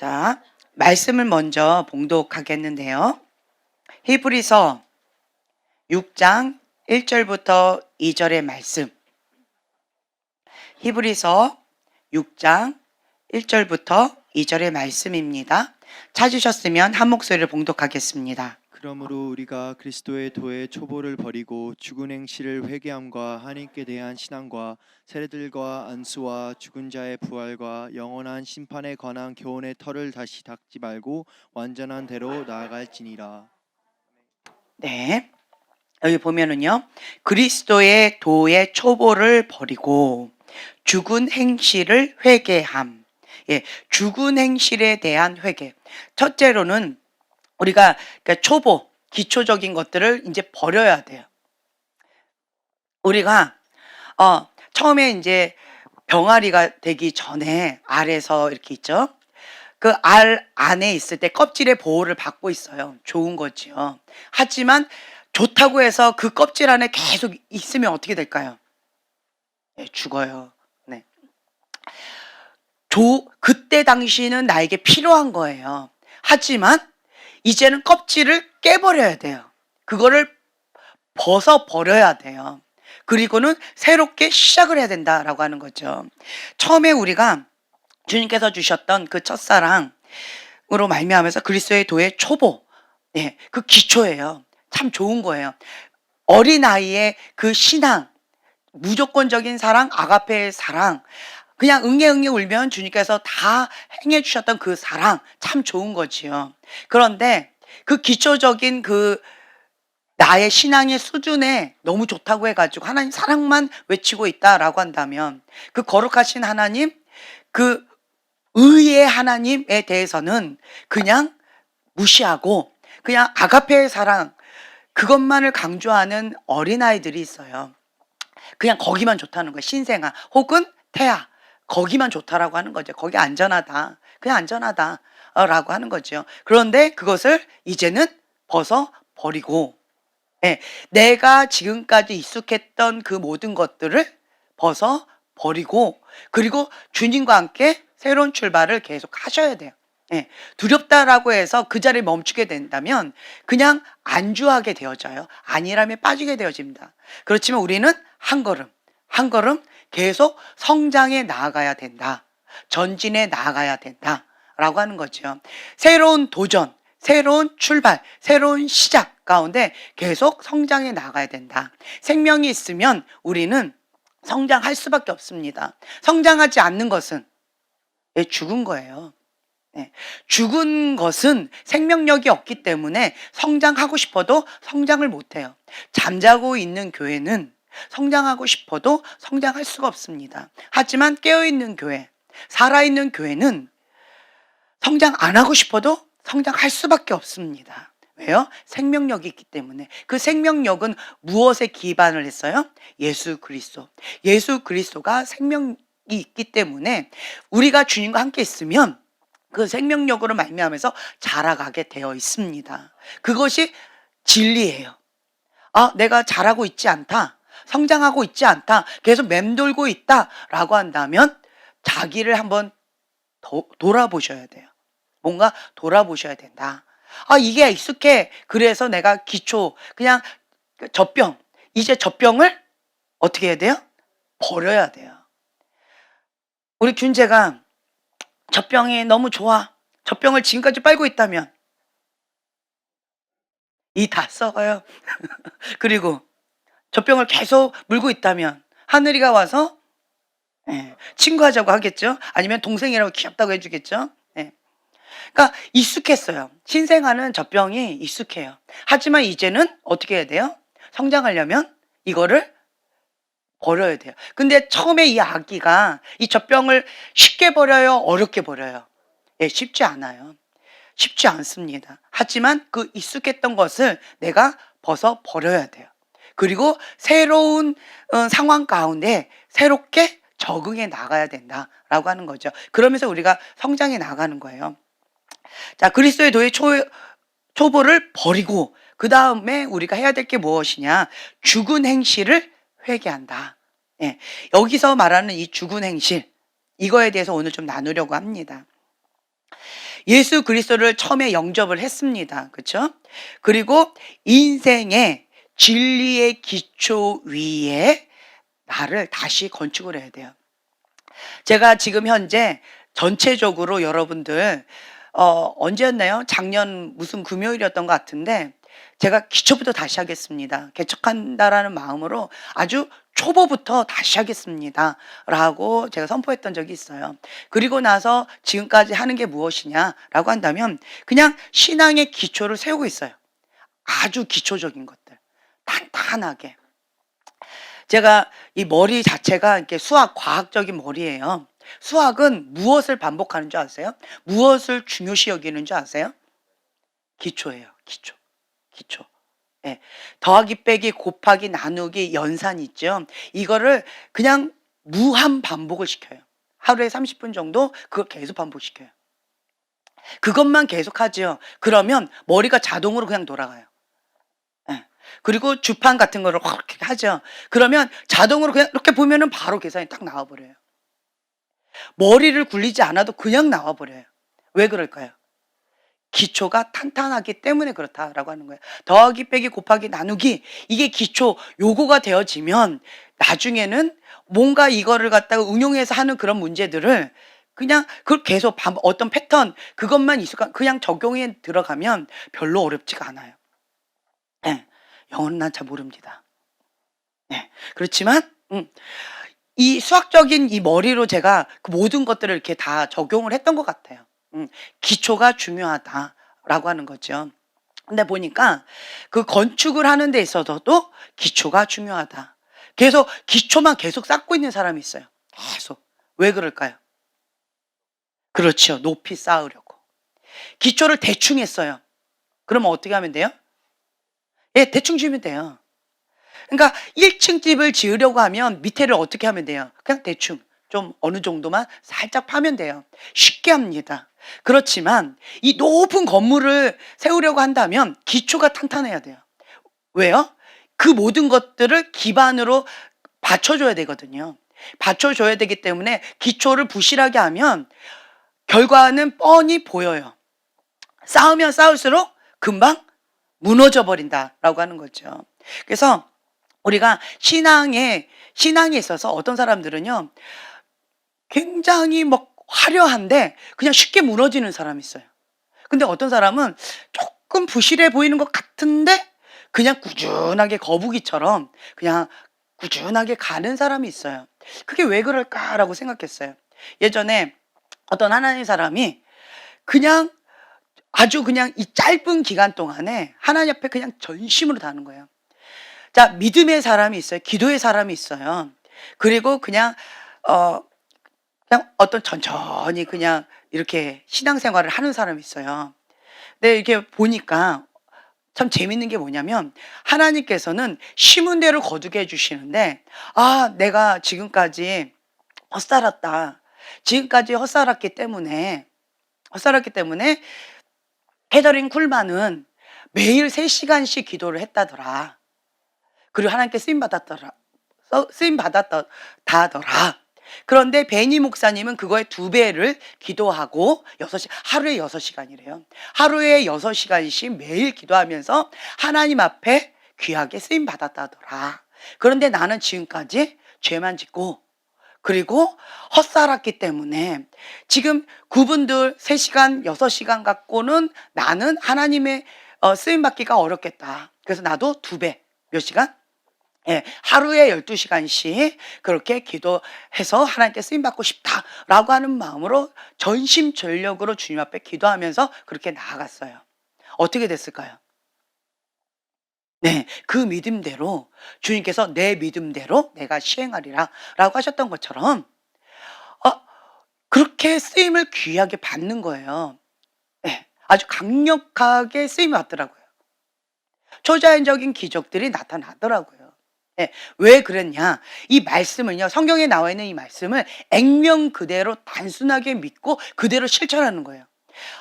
자, 말씀을 먼저 봉독하겠는데요. 히브리서 6장 1절부터 2절의 말씀. 히브리서 6장 1절부터 2절의 말씀입니다. 찾으셨으면 한 목소리를 봉독하겠습니다. 그러므로 우리가 그리스도의 도의 초보를 버리고 죽은 행실을 회개함과 하나님께 대한 신앙과 세례들과 안수와 죽은 자의 부활과 영원한 심판에 관한 교훈의 털을 다시 닦지 말고 완전한 대로 나아갈지니라. 네. 여기 보면은요. 그리스도의 도의 초보를 버리고 죽은 행실을 회개함. 예, 죽은 행실에 대한 회개. 첫째로는 우리가 그러니까 초보, 기초적인 것들을 이제 버려야 돼요. 우리가 처음에 이제 병아리가 되기 전에 알에서 이렇게 있죠. 그 알 안에 있을 때 껍질의 보호를 받고 있어요. 좋은 거지요. 하지만 좋다고 해서 그 껍질 안에 계속 있으면 어떻게 될까요? 네, 죽어요. 네. 그때 당시는 나에게 필요한 거예요. 하지만 이제는 껍질을 깨버려야 돼요. 그거를 벗어버려야 돼요. 그리고는 새롭게 시작을 해야 된다라고 하는 거죠. 처음에 우리가 주님께서 주셨던 그 첫사랑으로 말미암아서 그리스도의 도의 초보, 예, 그 기초예요. 참 좋은 거예요. 어린아이의 그 신앙, 무조건적인 사랑, 아가페의 사랑, 그냥 응애 울면 주님께서 다 행해 주셨던 그 사랑, 참 좋은 거지요. 그런데 그 기초적인 그 나의 신앙의 수준에 너무 좋다고 해가지고 하나님 사랑만 외치고 있다라고 한다면 그 거룩하신 하나님, 그 의의 하나님에 대해서는 그냥 무시하고 그냥 아가페의 사랑, 그것만을 강조하는 어린아이들이 있어요. 그냥 거기만 좋다는 거예요. 신생아 혹은 태아, 거기만 좋다라고 하는 거죠. 거기 안전하다, 그냥 안전하다 라고 하는 거죠. 그런데 그것을 이제는 벗어버리고, 예, 내가 지금까지 익숙했던 그 모든 것들을 벗어버리고 그리고 주님과 함께 새로운 출발을 계속 하셔야 돼요. 예, 두렵다라고 해서 그 자리에 멈추게 된다면 그냥 안주하게 되어져요. 안일함에 빠지게 되어집니다. 그렇지만 우리는 한 걸음 한 걸음 계속 성장해 나아가야 된다. 전진해 나아가야 된다라고 하는 거죠. 새로운 도전, 새로운 출발, 새로운 시작 가운데 계속 성장해 나가야 된다. 생명이 있으면 우리는 성장할 수밖에 없습니다. 성장하지 않는 것은 죽은 거예요. 네. 죽은 것은 생명력이 없기 때문에 성장하고 싶어도 성장을 못해요. 잠자고 있는 교회는 성장하고 싶어도 성장할 수가 없습니다. 하지만 깨어있는 교회, 살아있는 교회는 성장 안 하고 싶어도 성장할 수밖에 없습니다. 왜요? 생명력이 있기 때문에. 그 생명력은 무엇에 기반을 했어요? 예수 그리스도. 예수 그리스도가 생명이 있기 때문에 우리가 주님과 함께 있으면 그 생명력으로 말미암아서 자라가게 되어 있습니다. 그것이 진리예요. 내가 자라고 있지 않다, 성장하고 있지 않다, 계속 맴돌고 있다라고 한다면 자기를 한번 돌아보셔야 돼요. 뭔가 돌아보셔야 된다. 이게 익숙해. 그래서 내가 기초, 그냥 젖병. 이제 젖병을 어떻게 해야 돼요? 버려야 돼요. 우리 균재가 젖병이 너무 좋아. 젖병을 지금까지 빨고 있다면 이 다 썩어요. 그리고 젖병을 계속 물고 있다면 하늘이가 와서 친구하자고 하겠죠. 아니면 동생이라고 귀엽다고 해주겠죠. 그러니까 익숙했어요. 신생아는 젖병이 익숙해요. 하지만 이제는 어떻게 해야 돼요? 성장하려면 이거를 버려야 돼요. 근데 처음에 이 아기가 이 젖병을 쉽게 버려요? 어렵게 버려요? 예, 쉽지 않아요. 쉽지 않습니다. 하지만 그 익숙했던 것을 내가 벗어 버려야 돼요. 그리고 새로운 상황 가운데 새롭게 적응해 나가야 된다라고 하는 거죠. 그러면서 우리가 성장해 나가는 거예요. 자, 그리스도의 도의 초보를 버리고 그 다음에 우리가 해야 될 게 무엇이냐? 죽은 행실을 회개한다. 예, 여기서 말하는 이 죽은 행실, 이거에 대해서 오늘 좀 나누려고 합니다. 예수 그리스도를 처음에 영접을 했습니다. 그렇죠? 그리고 인생의 진리의 기초 위에 나를 다시 건축을 해야 돼요. 제가 지금 현재 전체적으로 여러분들 언제였나요? 작년 무슨 금요일이었던 것 같은데 제가 기초부터 다시 하겠습니다. 개척한다라는 마음으로 아주 초보부터 다시 하겠습니다. 라고 제가 선포했던 적이 있어요. 그리고 나서 지금까지 하는 게 무엇이냐라고 한다면 그냥 신앙의 기초를 세우고 있어요. 아주 기초적인 것들. 탄탄하게. 제가 이 머리 자체가 이렇게 수학, 과학적인 머리예요. 수학은 무엇을 반복하는 줄 아세요? 무엇을 중요시 여기는 줄 아세요? 기초예요. 기초. 기초. 예. 더하기 빼기 곱하기 나누기 연산 있죠. 이거를 그냥 무한 반복을 시켜요. 하루에 30분 정도 그걸 계속 반복시켜요. 그것만 계속하죠. 그러면 머리가 자동으로 그냥 돌아가요. 예. 그리고 주판 같은 거를 확 이렇게 하죠. 그러면 자동으로 그냥 이렇게 보면은 바로 계산이 딱 나와버려요. 머리를 굴리지 않아도 그냥 나와버려요. 왜 그럴까요? 기초가 탄탄하기 때문에 그렇다라고 하는 거예요. 더하기 빼기 곱하기 나누기 이게 기초 요거가 되어지면 나중에는 뭔가 이거를 갖다가 응용해서 하는 그런 문제들을 그냥 그걸 계속 어떤 패턴 그것만 그냥 적용해 들어가면 별로 어렵지가 않아요. 네. 영어는 난 잘 모릅니다. 네. 그렇지만 이 수학적인 이 머리로 제가 그 모든 것들을 이렇게 다 적용을 했던 것 같아요. 기초가 중요하다라고 하는 거죠. 근데 보니까 그 건축을 하는 데 있어서도 기초가 중요하다. 계속 기초만 계속 쌓고 있는 사람이 있어요. 계속. 왜 그럴까요? 그렇죠. 높이 쌓으려고. 기초를 대충 했어요. 그러면 어떻게 하면 돼요? 예, 대충 지으면 돼요. 그러니까 1층 집을 지으려고 하면 밑에를 어떻게 하면 돼요? 그냥 대충 좀 어느 정도만 살짝 파면 돼요. 쉽게 합니다. 그렇지만 이 높은 건물을 세우려고 한다면 기초가 탄탄해야 돼요. 왜요? 그 모든 것들을 기반으로 받쳐줘야 되거든요. 받쳐줘야 되기 때문에 기초를 부실하게 하면 결과는 뻔히 보여요. 쌓으면 쌓을수록 금방 무너져 버린다라고 하는 거죠. 그래서 우리가 신앙에 있어서 어떤 사람들은요, 굉장히 막 화려한데 그냥 쉽게 무너지는 사람이 있어요. 근데 어떤 사람은 조금 부실해 보이는 것 같은데 그냥 꾸준하게 거북이처럼 그냥 꾸준하게 가는 사람이 있어요. 그게 왜 그럴까라고 생각했어요. 예전에 어떤 하나님 사람이 그냥 아주 그냥 이 짧은 기간 동안에 하나님 앞에 그냥 전심으로 다는 거예요. 자, 믿음의 사람이 있어요. 기도의 사람이 있어요. 그리고 그냥 어떤 천천히 그냥 이렇게 신앙생활을 하는 사람이 있어요. 근데 이렇게 보니까 참 재밌는 게 뭐냐면 하나님께서는 심은 대로 거두게 해주시는데 내가 지금까지 헛살았다. 지금까지 헛살았기 때문에 캐더린 쿨만은 매일 3시간씩 기도를 했다더라. 그리고 하나님께 쓰임받았다더라. 그런데 베니 목사님은 그거의 2배를 기도하고 하루에 6시간이래요. 하루에 6시간씩 매일 기도하면서 하나님 앞에 귀하게 쓰임받았다더라. 그런데 나는 지금까지 죄만 짓고 그리고 헛살았기 때문에 지금 그분들 3시간, 6시간 갖고는 나는 하나님의 쓰임받기가 어렵겠다. 그래서 나도 2배, 몇 시간? 예, 하루에 12시간씩 그렇게 기도해서 하나님께 쓰임받고 싶다라고 하는 마음으로 전심전력으로 주님 앞에 기도하면서 그렇게 나아갔어요. 어떻게 됐을까요? 네, 그 믿음대로 주님께서 내 믿음대로 내가 시행하리라 라고 하셨던 것처럼 그렇게 쓰임을 귀하게 받는 거예요. 네, 아주 강력하게 쓰임이 왔더라고요. 초자연적인 기적들이 나타나더라고요. 네, 왜 그랬냐? 이 말씀을요, 성경에 나와 있는 이 말씀을 액면 그대로 단순하게 믿고 그대로 실천하는 거예요.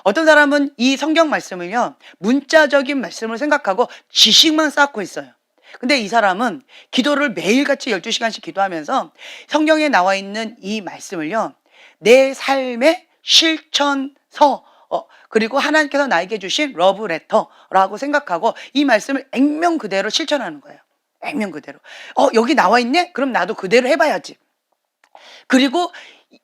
어떤 사람은 이 성경 말씀을요, 문자적인 말씀을 생각하고 지식만 쌓고 있어요. 근데 이 사람은 기도를 매일같이 12시간씩 기도하면서 성경에 나와 있는 이 말씀을요, 내 삶의 실천서로 그리고 하나님께서 나에게 주신 러브 레터라고 생각하고 이 말씀을 액면 그대로 실천하는 거예요. 액면 그대로. 여기 나와 있네? 그럼 나도 그대로 해봐야지. 그리고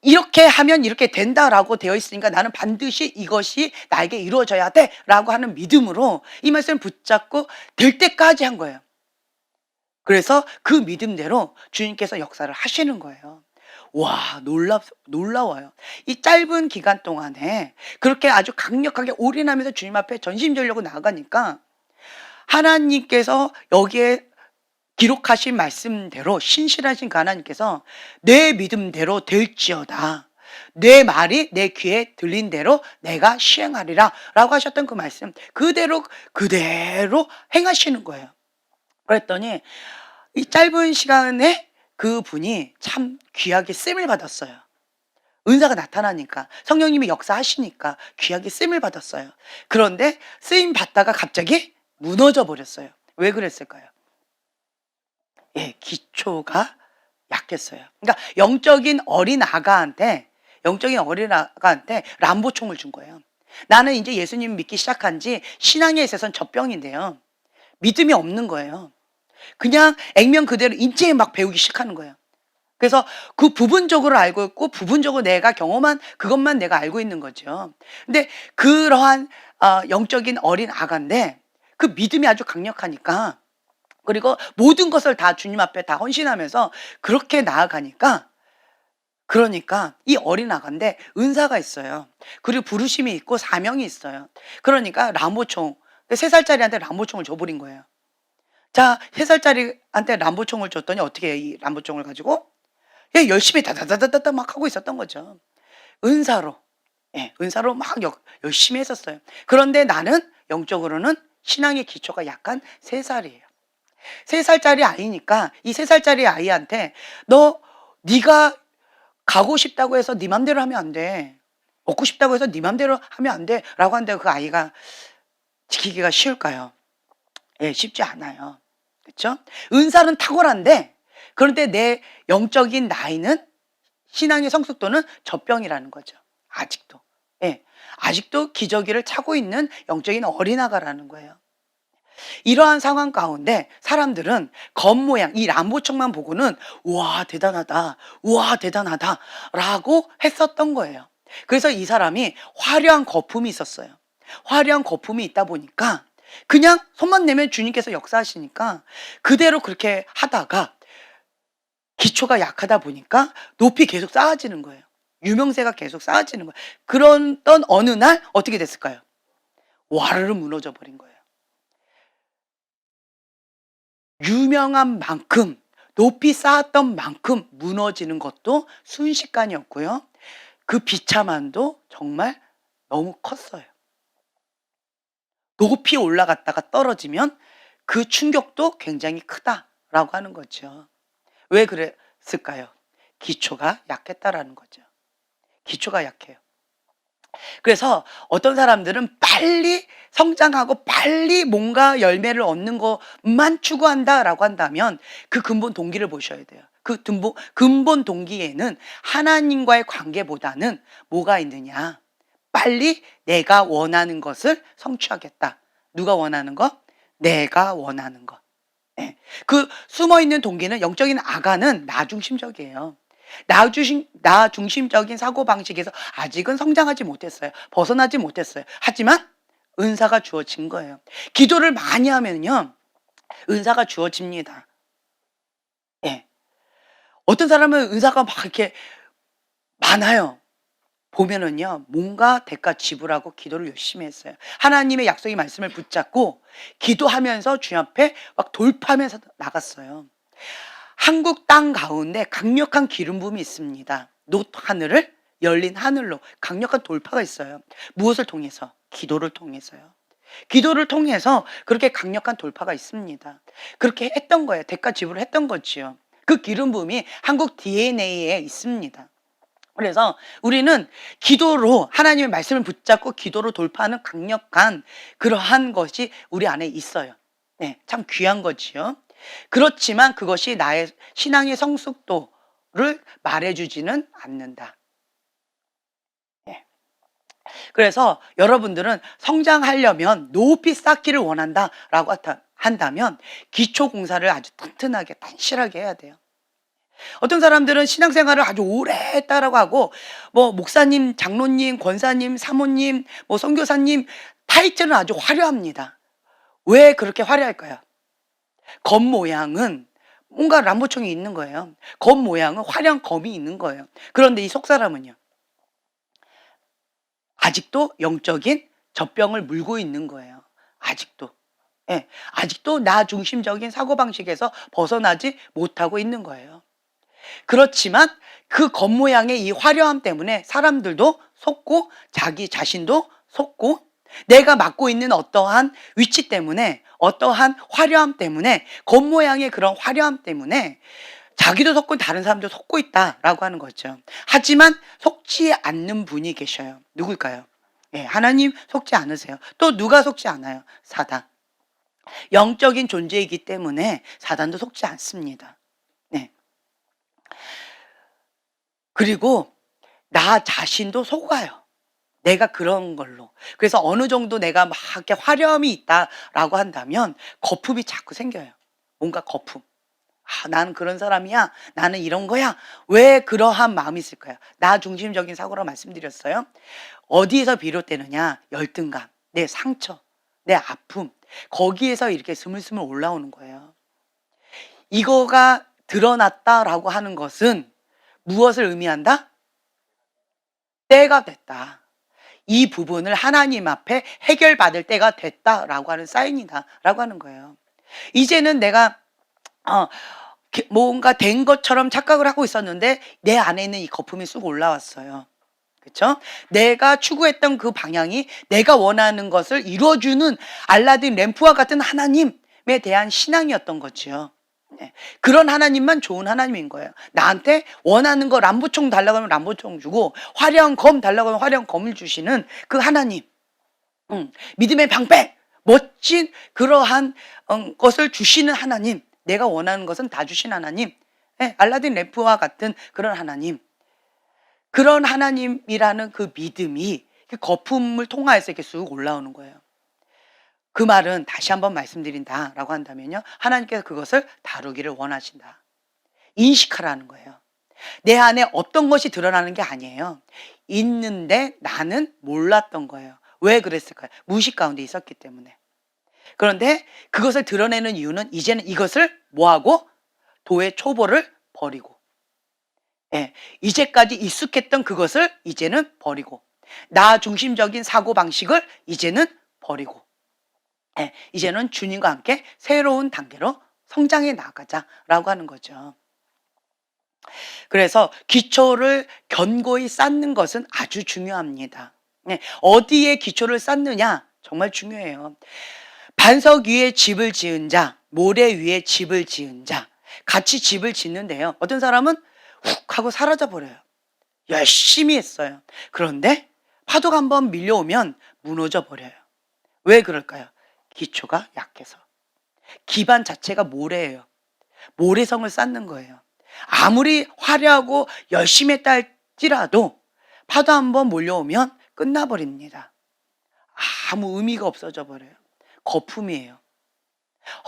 이렇게 하면 이렇게 된다라고 되어 있으니까 나는 반드시 이것이 나에게 이루어져야 돼라고 하는 믿음으로 이 말씀을 붙잡고 될 때까지 한 거예요. 그래서 그 믿음대로 주님께서 역사를 하시는 거예요. 와, 놀라워요. 이 짧은 기간 동안에 그렇게 아주 강력하게 올인하면서 주님 앞에 전심전력으로 나아가니까 하나님께서 여기에 기록하신 말씀대로 신실하신 하나님께서 내 믿음대로 될지어다. 내 말이 내 귀에 들린 대로 내가 시행하리라 라고 하셨던 그 말씀 그대로 행하시는 거예요. 그랬더니 이 짧은 시간에 그 분이 참 귀하게 쓰임을 받았어요. 은사가 나타나니까 성령님이 역사하시니까 귀하게 쓰임을 받았어요. 그런데 쓰임 받다가 갑자기 무너져 버렸어요. 왜 그랬을까요? 예, 기초가 약했어요. 그러니까 영적인 어린아가한테 람보총을 준 거예요. 나는 이제 예수님 믿기 시작한 지 신앙에 있어서는 젖병인데요. 믿음이 없는 거예요. 그냥 액면 그대로 인체에 막 배우기 시작하는 거예요. 그래서 그 부분적으로 알고 있고 부분적으로 내가 경험한 그것만 내가 알고 있는 거죠. 근데 그러한 영적인 어린 아가인데 그 믿음이 아주 강력하니까 그리고 모든 것을 다 주님 앞에 다 헌신하면서 그렇게 나아가니까 그러니까 이 어린 아가인데 은사가 있어요. 그리고 부르심이 있고 사명이 있어요. 그러니까 람보총 3살짜리한테 람보총을 줘버린 거예요. 자, 3살짜리한테 람보총을 줬더니 어떻게 해, 이 람보총을 가지고? 예, 열심히 다다다다다 막 하고 있었던 거죠. 은사로. 예, 은사로 막 열심히 했었어요. 그런데 나는 영적으로는 신앙의 기초가 약한 3살이에요. 3살짜리 아이니까 이 3살짜리 아이한테 네가 가고 싶다고 해서 네 맘대로 하면 안 돼. 먹고 싶다고 해서 네 맘대로 하면 안 돼. 라고 하는데 그 아이가 지키기가 쉬울까요? 예, 쉽지 않아요. 그렇죠? 은사는 탁월한데 그런데 내 영적인 나이는 신앙의 성숙도는 젖병이라는 거죠. 아직도. 예. 아직도 기저귀를 차고 있는 영적인 어린아가라는 거예요. 이러한 상황 가운데 사람들은 겉모양, 이 람보총만 보고는 와, 대단하다. 와, 대단하다. 라고 했었던 거예요. 그래서 이 사람이 화려한 거품이 있었어요. 화려한 거품이 있다 보니까 그냥 손만 내면 주님께서 역사하시니까 그대로 그렇게 하다가 기초가 약하다 보니까 높이 계속 쌓아지는 거예요. 유명세가 계속 쌓아지는 거예요. 그랬던 어느 날 어떻게 됐을까요? 와르르 무너져 버린 거예요. 유명한 만큼 높이 쌓았던 만큼 무너지는 것도 순식간이었고요. 그 비참함도 정말 너무 컸어요. 높이 올라갔다가 떨어지면 그 충격도 굉장히 크다라고 하는 거죠. 왜 그랬을까요? 기초가 약했다라는 거죠. 기초가 약해요. 그래서 어떤 사람들은 빨리 성장하고 빨리 뭔가 열매를 얻는 것만 추구한다라고 한다면 그 근본 동기를 보셔야 돼요. 그 근본 동기에는 하나님과의 관계보다는 뭐가 있느냐? 빨리 내가 원하는 것을 성취하겠다. 누가 원하는 것? 내가 원하는 것. 예. 그 숨어있는 동기는 영적인 아가는 나 중심적이에요. 나 중심적인 사고방식에서 아직은 성장하지 못했어요. 벗어나지 못했어요. 하지만 은사가 주어진 거예요. 기도를 많이 하면요. 은사가 주어집니다. 예. 어떤 사람은 은사가 막 이렇게 많아요. 보면은요, 뭔가 대가 지불하고 기도를 열심히 했어요. 하나님의 약속의 말씀을 붙잡고 기도하면서 주님 앞에 막 돌파하면서 나갔어요. 한국 땅 가운데 강력한 기름 부음이 있습니다. 하늘을 열린 하늘로 강력한 돌파가 있어요. 무엇을 통해서? 기도를 통해서요. 기도를 통해서 그렇게 강력한 돌파가 있습니다. 그렇게 했던 거예요. 대가 지불을 했던 거지요. 그 기름 부음이 한국 DNA에 있습니다. 그래서 우리는 기도로 하나님의 말씀을 붙잡고 기도로 돌파하는 강력한 그러한 것이 우리 안에 있어요. 네, 참 귀한 거지요. 그렇지만 그것이 나의 신앙의 성숙도를 말해주지는 않는다. 네. 그래서 여러분들은 성장하려면 높이 쌓기를 원한다라고 한다면 기초 공사를 아주 튼튼하게 단실하게 해야 돼요. 어떤 사람들은 신앙생활을 아주 오래 했다라고 하고 뭐 목사님, 장로님, 권사님, 사모님, 뭐 선교사님 타이틀은 아주 화려합니다. 왜 그렇게 화려할까요? 겉모양은 뭔가 람보총이 있는 거예요. 겉모양은 화려한 검이 있는 거예요. 그런데 이 속사람은요, 아직도 영적인 젖병을 물고 있는 거예요. 아직도. 예, 아직도 나 중심적인 사고방식에서 벗어나지 못하고 있는 거예요. 그렇지만 그 겉모양의 이 화려함 때문에 사람들도 속고 자기 자신도 속고 내가 맡고 있는 어떠한 위치 때문에 어떠한 화려함 때문에 겉모양의 그런 화려함 때문에 자기도 속고 다른 사람도 속고 있다라고 하는 거죠. 하지만 속지 않는 분이 계셔요. 누굴까요? 예, 하나님 속지 않으세요. 또 누가 속지 않아요? 사단. 영적인 존재이기 때문에 사단도 속지 않습니다. 네. 그리고 나 자신도 속아요. 내가 그런 걸로. 그래서 어느 정도 내가 막 이렇게 화려함이 있다라고 한다면 거품이 자꾸 생겨요. 뭔가 거품. 아, 나는 그런 사람이야. 나는 이런 거야. 왜 그러한 마음이 있을까요? 나 중심적인 사고라 말씀드렸어요. 어디에서 비롯되느냐? 열등감, 내 상처, 내 아픔. 거기에서 이렇게 스물스물 올라오는 거예요. 이거가 드러났다라고 하는 것은 무엇을 의미한다? 때가 됐다. 이 부분을 하나님 앞에 해결받을 때가 됐다라고 하는 사인이다라고 하는 거예요. 이제는 내가 뭔가 된 것처럼 착각을 하고 있었는데 내 안에 있는 이 거품이 쑥 올라왔어요. 그렇죠? 내가 추구했던 그 방향이 내가 원하는 것을 이루어주는 알라딘 램프와 같은 하나님에 대한 신앙이었던 거지요. 네. 그런 하나님만 좋은 하나님인 거예요. 나한테 원하는 거 람보총 달라고 하면 람보총 주고 화려한 검 달라고 하면 화려한 검을 주시는 그 하나님. 믿음의 방패, 멋진 그러한 것을 주시는 하나님. 내가 원하는 것은 다 주신 하나님. 네. 알라딘 램프와 같은 그런 하나님. 그런 하나님이라는 그 믿음이 거품을 통하여서 이렇게 쑥 올라오는 거예요. 그 말은 다시 한번 말씀드린다라고 한다면요, 하나님께서 그것을 다루기를 원하신다. 인식하라는 거예요. 내 안에 어떤 것이 드러나는 게 아니에요. 있는데 나는 몰랐던 거예요. 왜 그랬을까요? 무의식 가운데 있었기 때문에. 그런데 그것을 드러내는 이유는 이제는 이것을 뭐하고? 도의 초보를 버리고, 예, 이제까지 익숙했던 그것을 이제는 버리고, 나 중심적인 사고방식을 이제는 버리고, 예, 이제는 주님과 함께 새로운 단계로 성장해 나가자라고 하는 거죠. 그래서 기초를 견고히 쌓는 것은 아주 중요합니다. 네, 어디에 기초를 쌓느냐 정말 중요해요. 반석 위에 집을 지은 자, 모래 위에 집을 지은 자, 같이 집을 짓는데요, 어떤 사람은 훅 하고 사라져 버려요. 열심히 했어요. 그런데 파도가 한번 밀려오면 무너져 버려요. 왜 그럴까요? 기초가 약해서. 기반 자체가 모래예요. 모래성을 쌓는 거예요. 아무리 화려하고 열심히 했다 할지라도 파도 한번 몰려오면 끝나버립니다. 아무 의미가 없어져 버려요. 거품이에요.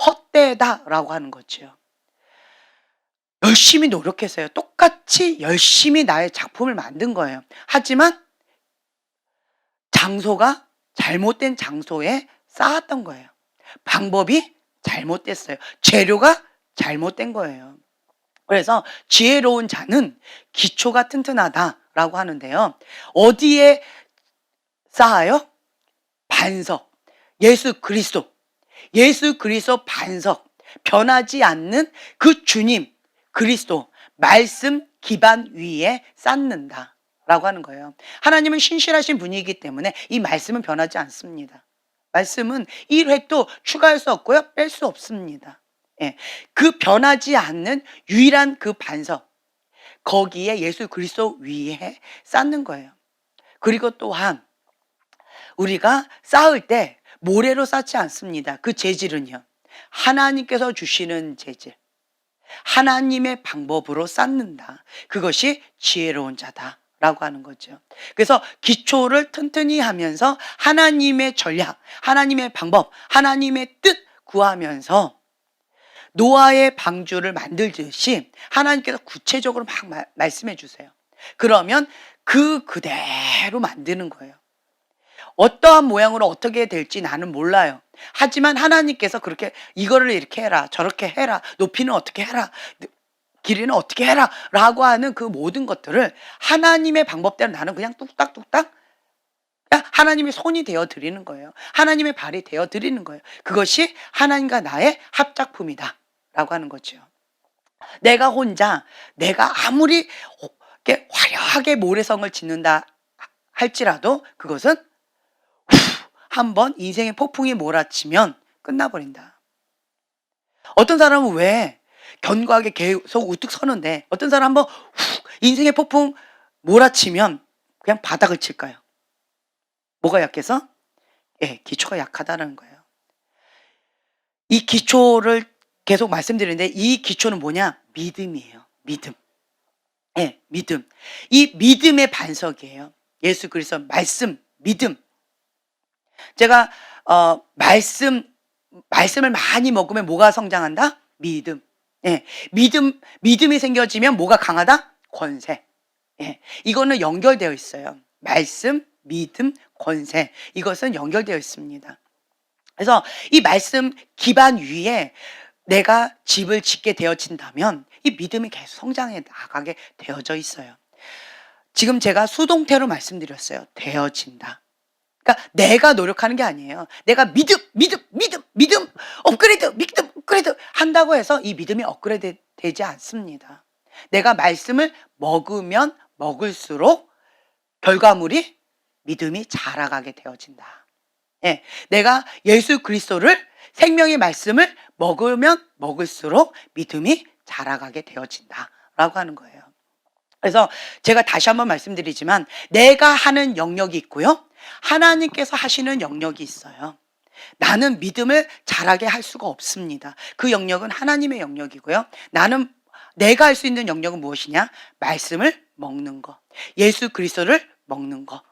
헛되다라고 하는 거죠. 열심히 노력했어요. 똑같이 열심히 나의 작품을 만든 거예요. 하지만 장소가 잘못된 장소에 쌓았던 거예요. 방법이 잘못됐어요. 재료가 잘못된 거예요. 그래서 지혜로운 자는 기초가 튼튼하다라고 하는데요, 어디에 쌓아요? 반석, 예수 그리스도 반석, 변하지 않는 그 주님 그리스도 말씀 기반 위에 쌓는다 라고 하는 거예요. 하나님은 신실하신 분이기 때문에 이 말씀은 변하지 않습니다. 말씀은 1획도 추가할 수 없고요, 뺄 수 없습니다. 예, 그 변하지 않는 유일한 그 반석, 거기에 예수 그리스도 위에 쌓는 거예요. 그리고 또한 우리가 쌓을 때 모래로 쌓지 않습니다. 그 재질은요, 하나님께서 주시는 재질, 하나님의 방법으로 쌓는다. 그것이 지혜로운 자다라고 라고 하는 거죠. 그래서 기초를 튼튼히 하면서 하나님의 전략, 하나님의 방법, 하나님의 뜻 구하면서 노아의 방주를 만들듯이 하나님께서 구체적으로 막 말씀해 주세요. 그러면 그대로 만드는 거예요. 어떠한 모양으로 어떻게 될지 나는 몰라요. 하지만 하나님께서 그렇게 이거를 이렇게 해라, 저렇게 해라, 높이는 어떻게 해라, 길이는 어떻게 해라 라고 하는 그 모든 것들을 하나님의 방법대로 나는 그냥 뚝딱뚝딱 하나님의 손이 되어 드리는 거예요. 하나님의 발이 되어 드리는 거예요. 그것이 하나님과 나의 합작품이다 라고 하는 거죠. 내가 혼자 내가 아무리 이렇게 화려하게 모래성을 짓는다 할지라도 그것은 한번 인생의 폭풍이 몰아치면 끝나버린다. 어떤 사람은 왜 견고하게 계속 우뚝 서는데 어떤 사람 한번 인생의 폭풍 몰아치면 그냥 바닥을 칠까요? 뭐가 약해서? 예, 기초가 약하다는 거예요. 이 기초를 계속 말씀드리는데 이 기초는 뭐냐? 믿음이에요. 믿음. 예, 믿음. 이 믿음의 반석이에요. 예수 그리스도 말씀, 믿음. 제가 말씀을 많이 먹으면 뭐가 성장한다? 믿음. 예, 믿음이 생겨지면 뭐가 강하다? 권세. 예, 이거는 연결되어 있어요. 말씀, 믿음, 권세. 이것은 연결되어 있습니다. 그래서 이 말씀 기반 위에 내가 집을 짓게 되어진다면 이 믿음이 계속 성장해 나가게 되어져 있어요. 지금 제가 수동태로 말씀드렸어요. 되어진다. 그러니까 내가 노력하는 게 아니에요. 내가 믿음 업그레이드 한다고 해서 이 믿음이 업그레이드 되지 않습니다. 내가 말씀을 먹으면 먹을수록 결과물이 믿음이 자라가게 되어진다. 예, 내가 예수 그리스도를 생명의 말씀을 먹으면 먹을수록 믿음이 자라가게 되어진다라고 하는 거예요. 그래서 제가 다시 한번 말씀드리지만 내가 하는 영역이 있고요. 하나님께서 하시는 영역이 있어요. 나는 믿음을 자라게 할 수가 없습니다. 그 영역은 하나님의 영역이고요. 나는 내가 할 수 있는 영역은 무엇이냐? 말씀을 먹는 거. 예수 그리스도를 먹는 거.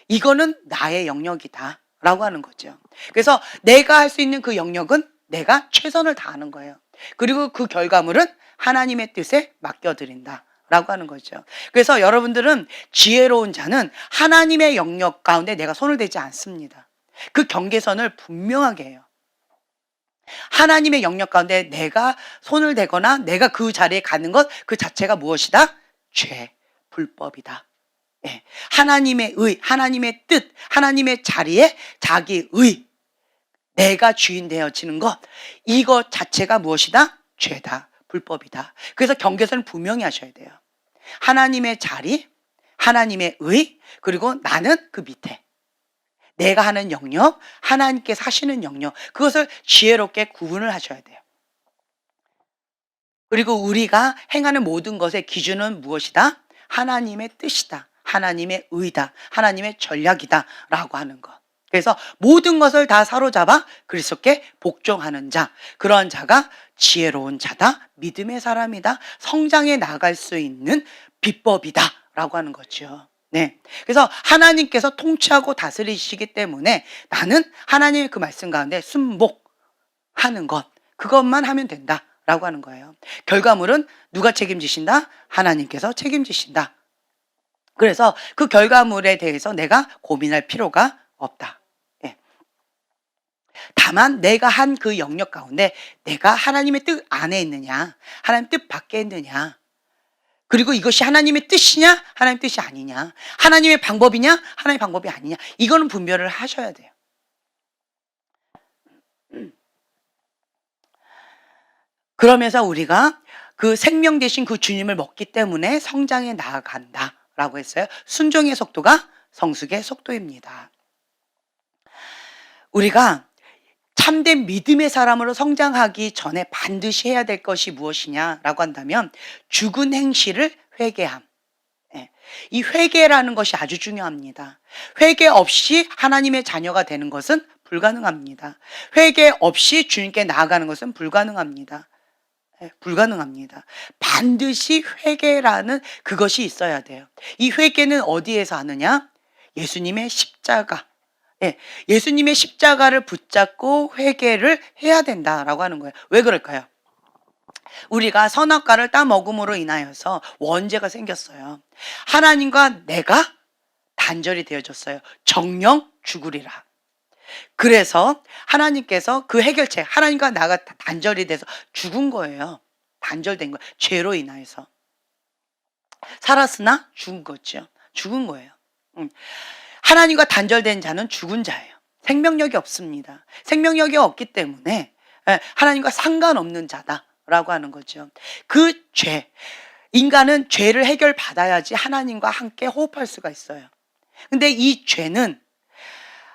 이거는 나의 영역이다 라고 하는 거죠. 그래서 내가 할 수 있는 그 영역은 내가 최선을 다하는 거예요. 그리고 그 결과물은 하나님의 뜻에 맡겨드린다 라고 하는 거죠. 그래서 여러분들은 지혜로운 자는 하나님의 영역 가운데 내가 손을 대지 않습니다. 그 경계선을 분명하게 해요. 하나님의 영역 가운데 내가 손을 대거나 내가 그 자리에 가는 것 그 자체가 무엇이다? 죄, 불법이다. 예. 하나님의 의, 하나님의 뜻, 하나님의 자리에 자기 의, 내가 주인 되어지는 것, 이것 자체가 무엇이다? 죄다, 불법이다. 그래서 경계선을 분명히 하셔야 돼요. 하나님의 자리, 하나님의 의, 그리고 나는 그 밑에 내가 하는 영역, 하나님께서 하시는 영역, 그것을 지혜롭게 구분을 하셔야 돼요. 그리고 우리가 행하는 모든 것의 기준은 무엇이다? 하나님의 뜻이다, 하나님의 의다, 하나님의 전략이다 라고 하는 것. 그래서 모든 것을 다 사로잡아 그리스도께 복종하는 자, 그런 자가 지혜로운 자다, 믿음의 사람이다, 성장해 나갈 수 있는 비법이다 라고 하는 거죠. 네. 그래서 하나님께서 통치하고 다스리시기 때문에 나는 하나님의 그 말씀 가운데 순복하는 것, 그것만 하면 된다 라고 하는 거예요. 결과물은 누가 책임지신다? 하나님께서 책임지신다. 그래서 그 결과물에 대해서 내가 고민할 필요가 없다. 예. 다만 내가 한 그 영역 가운데 내가 하나님의 뜻 안에 있느냐, 하나님 뜻 밖에 있느냐, 그리고 이것이 하나님의 뜻이냐, 하나님의 뜻이 아니냐, 하나님의 방법이냐, 하나님의 방법이 아니냐, 이거는 분별을 하셔야 돼요. 그러면서 우리가 그 생명 되신 그 주님을 먹기 때문에 성장해 나아간다 라고 했어요. 순종의 속도가 성숙의 속도입니다. 우리가 참된 믿음의 사람으로 성장하기 전에 반드시 해야 될 것이 무엇이냐라고 한다면 죽은 행실을 회개함. 이 회개라는 것이 아주 중요합니다. 회개 없이 하나님의 자녀가 되는 것은 불가능합니다. 회개 없이 주님께 나아가는 것은 불가능합니다. 불가능합니다. 반드시 회개라는 그것이 있어야 돼요. 이 회개는 어디에서 하느냐? 예수님의 십자가. 예수님의 십자가를 붙잡고 회개를 해야 된다라고 하는 거예요. 왜 그럴까요? 우리가 선악과를 따먹음으로 인하여서 원죄가 생겼어요. 하나님과 내가 단절이 되어졌어요. 정령 죽으리라. 그래서 하나님께서 그 해결책, 하나님과 나가 단절이 돼서 죽은 거예요. 단절된 거예요. 죄로 인하여서. 살았으나 죽은 거죠. 죽은 거예요. 하나님과 단절된 자는 죽은 자예요. 생명력이 없습니다. 생명력이 없기 때문에 하나님과 상관없는 자다라고 하는 거죠. 그 죄, 인간은 죄를 해결받아야지 하나님과 함께 호흡할 수가 있어요. 근데 이 죄는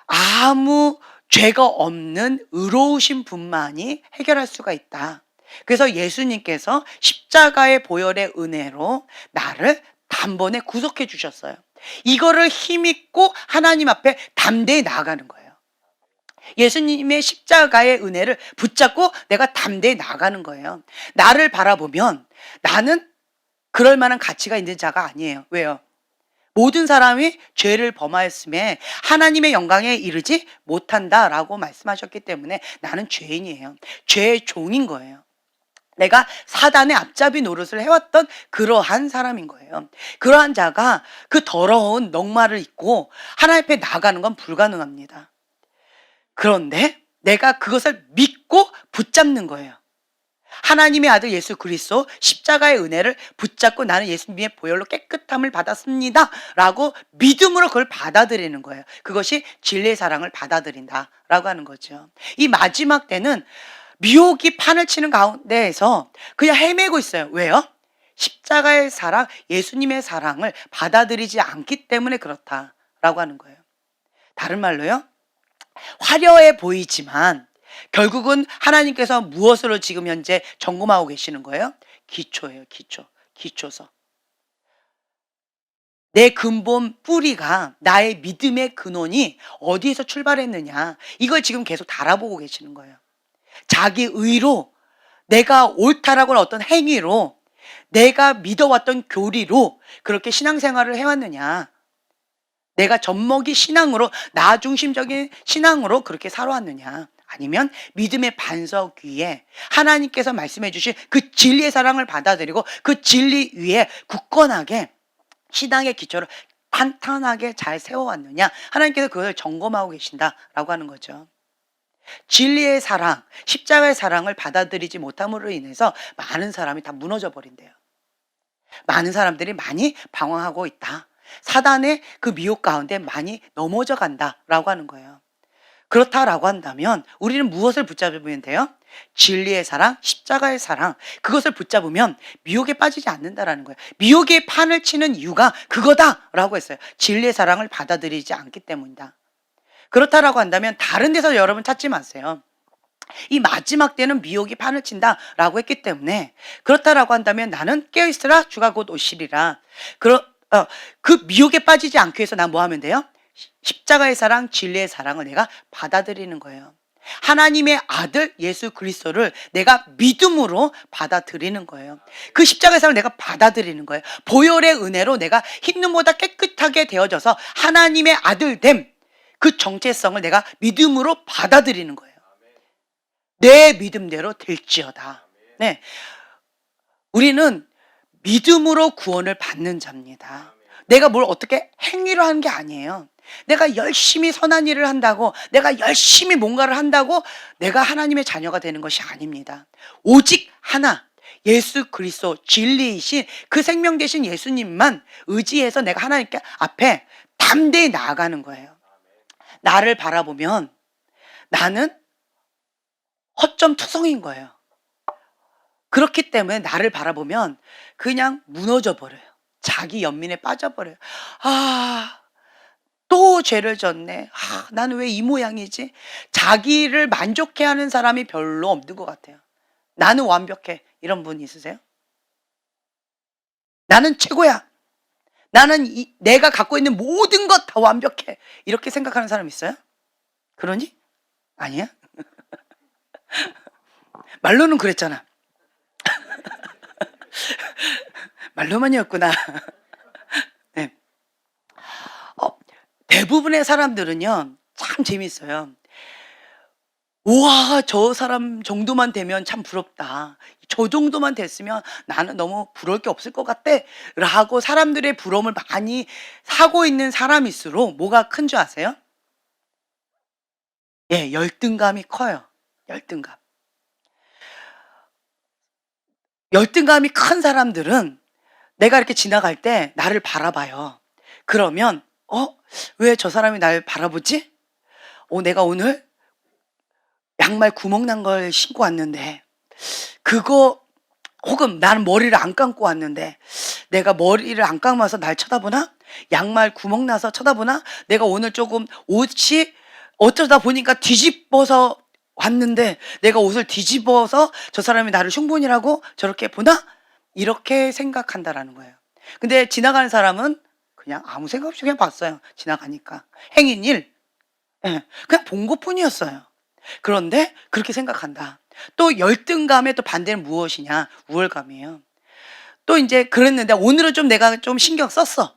아무 죄가 없는 의로우신 분만이 해결할 수가 있다. 그래서 예수님께서 십자가의 보혈의 은혜로 나를 단번에 구속해 주셨어요. 이거를 힘입고 하나님 앞에 담대히 나아가는 거예요. 예수님의 십자가의 은혜를 붙잡고 내가 담대히 나아가는 거예요. 나를 바라보면 나는 그럴 만한 가치가 있는 자가 아니에요. 왜요? 모든 사람이 죄를 범하였음에 하나님의 영광에 이르지 못한다라고 말씀하셨기 때문에 나는 죄인이에요. 죄의 종인 거예요. 내가 사단의 앞잡이 노릇을 해왔던 그러한 사람인 거예요. 그러한 자가 그 더러운 넉마를 입고 하나님 앞에 나아가는 건 불가능합니다. 그런데 내가 그것을 믿고 붙잡는 거예요. 하나님의 아들 예수 그리스도 십자가의 은혜를 붙잡고 나는 예수님의 보혈로 깨끗함을 받았습니다 라고 믿음으로 그걸 받아들이는 거예요. 그것이 진리의 사랑을 받아들인다 라고 하는 거죠. 이 마지막 때는 미혹이 판을 치는 가운데에서 그냥 헤매고 있어요. 왜요? 십자가의 사랑, 예수님의 사랑을 받아들이지 않기 때문에 그렇다라고 하는 거예요. 다른 말로요, 화려해 보이지만 결국은 하나님께서 무엇으로 지금 현재 점검하고 계시는 거예요? 기초예요. 기초서. 내 근본 뿌리가, 나의 믿음의 근원이 어디에서 출발했느냐, 이걸 지금 계속 달아보고 계시는 거예요. 자기 의로, 내가 옳다라고 하는 어떤 행위로, 내가 믿어왔던 교리로 그렇게 신앙생활을 해왔느냐, 내가 젖먹이 신앙으로, 나 중심적인 신앙으로 그렇게 살아왔느냐, 아니면 믿음의 반석 위에 하나님께서 말씀해 주신 그 진리의 사랑을 받아들이고 그 진리 위에 굳건하게 신앙의 기초를 탄탄하게 잘 세워왔느냐, 하나님께서 그것을 점검하고 계신다라고 하는 거죠. 진리의 사랑, 십자가의 사랑을 받아들이지 못함으로 인해서 많은 사람이 다 무너져 버린대요. 많은 사람들이 많이 방황하고 있다. 사단의 그 미혹 가운데 많이 넘어져 간다라고 하는 거예요. 그렇다라고 한다면 우리는 무엇을 붙잡으면 돼요? 진리의 사랑, 십자가의 사랑, 그것을 붙잡으면 미혹에 빠지지 않는다라는 거예요. 미혹의 판을 치는 이유가 그거다라고 했어요. 진리의 사랑을 받아들이지 않기 때문이다. 그렇다라고 한다면 다른 데서 여러분 찾지 마세요. 이 마지막 때는 미혹이 판을 친다라고 했기 때문에 그렇다라고 한다면 나는 깨어있으라 주가 곧 오시리라. 그 미혹에 빠지지 않기 위해서 난 뭐 하면 돼요? 십자가의 사랑, 진리의 사랑을 내가 받아들이는 거예요. 하나님의 아들 예수 그리스도를 내가 믿음으로 받아들이는 거예요. 그 십자가의 사랑을 내가 받아들이는 거예요. 보혈의 은혜로 내가 흰눈보다 깨끗하게 되어져서 하나님의 아들됨, 그 정체성을 내가 믿음으로 받아들이는 거예요. 내 믿음대로 될지어다. 네, 우리는 믿음으로 구원을 받는 자입니다. 내가 뭘 어떻게 행위로 하는 게 아니에요. 내가 열심히 선한 일을 한다고, 내가 열심히 뭔가를 한다고 내가 하나님의 자녀가 되는 것이 아닙니다. 오직 하나, 예수 그리스도 진리이신 그 생명 되신 예수님만 의지해서 내가 하나님께 앞에 담대히 나아가는 거예요. 나를 바라보면 나는 허점투성인 거예요. 그렇기 때문에 나를 바라보면 그냥 무너져 버려요. 자기 연민에 빠져버려요. 또 죄를 졌네. 나는 왜 이 모양이지? 자기를 만족해 하는 사람이 별로 없는 것 같아요. 나는 완벽해. 이런 분 있으세요? 나는 최고야. 나는 내가 갖고 있는 모든 것 다 완벽해. 이렇게 생각하는 사람 있어요? 그러니? 아니야? 말로는 그랬잖아. 말로만이었구나. 네. 대부분의 사람들은요, 참 재밌어요. 우와, 저 사람 정도만 되면 참 부럽다. 저 정도만 됐으면 나는 너무 부러울 게 없을 것 같아. 라고 사람들의 부러움을 많이 사고 있는 사람일수록 뭐가 큰 줄 아세요? 예, 열등감이 커요. 열등감. 열등감이 큰 사람들은 내가 이렇게 지나갈 때 나를 바라봐요. 그러면, 왜 저 사람이 날 바라보지? 내가 오늘 양말 구멍 난 걸 신고 왔는데, 그거, 혹은 나는 머리를 안 감고 왔는데, 내가 머리를 안 감아서 날 쳐다보나? 양말 구멍 나서 쳐다보나? 내가 오늘 조금 옷이 어쩌다 보니까 뒤집어서 왔는데, 내가 옷을 뒤집어서 저 사람이 나를 흉본이라고 저렇게 보나? 이렇게 생각한다라는 거예요. 근데 지나가는 사람은 그냥 아무 생각 없이 그냥 봤어요. 지나가니까. 행인 일. 예, 그냥 본 것뿐이었어요. 그런데 그렇게 생각한다. 또 열등감의 또 반대는 무엇이냐? 우월감이에요. 또 이제 그랬는데 오늘은 좀 내가 좀 신경 썼어.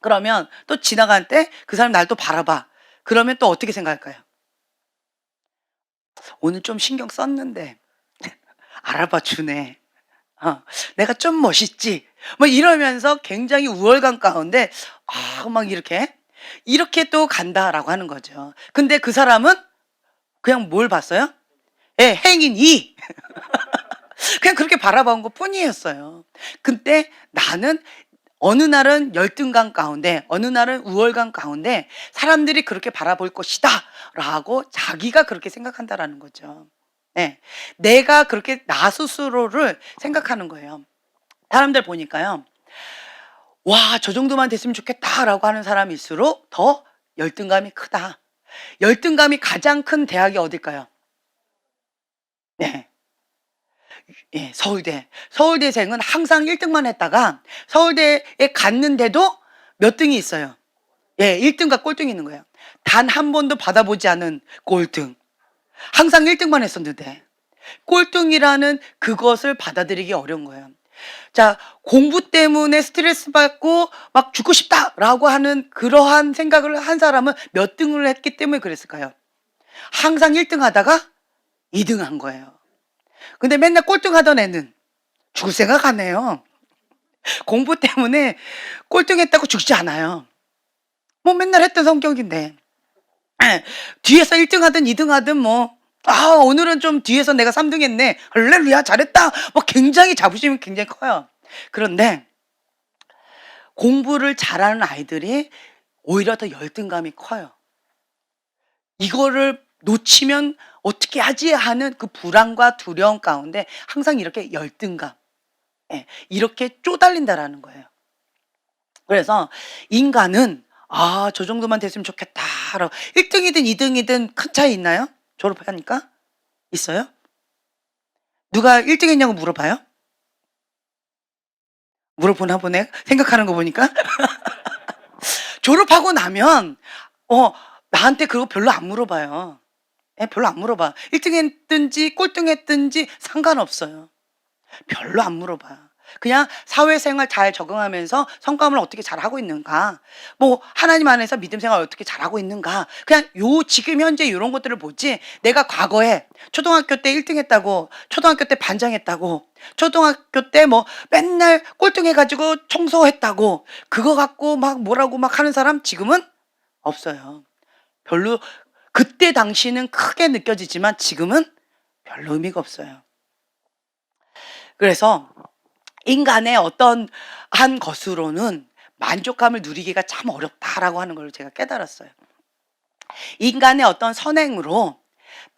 그러면 또 지나갈 때 그 사람 날 또 바라봐. 그러면 또 어떻게 생각할까요? 오늘 좀 신경 썼는데 알아봐 주네. 내가 좀 멋있지. 뭐 이러면서 굉장히 우월감 가운데 막 이렇게 또 간다라고 하는 거죠. 근데 그 사람은 그냥 뭘 봤어요? 예, 행인 이. 그냥 그렇게 바라본 것 뿐이었어요. 근데 나는 어느 날은 열등감 가운데, 어느 날은 우월감 가운데 사람들이 그렇게 바라볼 것이다 라고 자기가 그렇게 생각한다라는 거죠. 네. 내가 그렇게 나 스스로를 생각하는 거예요. 사람들 보니까요, 와, 저 정도만 됐으면 좋겠다라고 하는 사람일수록 더 열등감이 크다. 열등감이 가장 큰 대학이 어딜까요? 네. 예, 서울대. 서울대생은 항상 1등만 했다가 서울대에 갔는데도 몇 등이 있어요. 예, 1등과 꼴등이 있는 거예요. 단 한 번도 받아보지 않은 꼴등. 항상 1등만 했었는데 꼴등이라는 그것을 받아들이기 어려운 거예요. 자, 공부 때문에 스트레스 받고 막 죽고 싶다라고 하는 그러한 생각을 한 사람은 몇 등을 했기 때문에 그랬을까요? 항상 1등 하다가 2등 한 거예요. 근데 맨날 꼴등하던 애는 죽을 생각 안 해요. 공부 때문에 꼴등했다고 죽지 않아요. 뭐 맨날 했던 성격인데. 예, 뒤에서 1등 하든 2등 하든 오늘은 좀 뒤에서 내가 3등 했네. 할렐루야, 잘했다. 뭐 굉장히 자부심이 굉장히 커요. 그런데 공부를 잘하는 아이들이 오히려 더 열등감이 커요. 이거를 놓치면 어떻게 하지 하는 그 불안과 두려움 가운데 항상 이렇게 열등감, 예, 이렇게 쪼달린다라는 거예요. 그래서 인간은 저 정도만 됐으면 좋겠다. 1등이든 2등이든 큰 차이 있나요? 졸업하니까? 있어요? 누가 1등 했냐고 물어봐요? 물어보나 보네. 생각하는 거 보니까. 졸업하고 나면 나한테 그거 별로 안 물어봐요. 예, 별로 안 물어봐. 1등 했든지 꼴등 했든지 상관없어요. 별로 안 물어봐요. 그냥 사회생활 잘 적응하면서 성과를 어떻게 잘하고 있는가, 뭐 하나님 안에서 믿음 생활 어떻게 잘하고 있는가, 그냥 지금 현재 이런 것들을 보지, 내가 과거에 초등학교 때 1등 했다고, 초등학교 때 반장했다고, 초등학교 때 뭐 맨날 꼴등해가지고 청소했다고 그거 갖고 막 뭐라고 막 하는 사람 지금은 없어요. 별로. 그때 당시는 크게 느껴지지만 지금은 별로 의미가 없어요. 그래서 인간의 어떤 한 것으로는 만족감을 누리기가 참 어렵다라고 하는 걸 제가 깨달았어요. 인간의 어떤 선행으로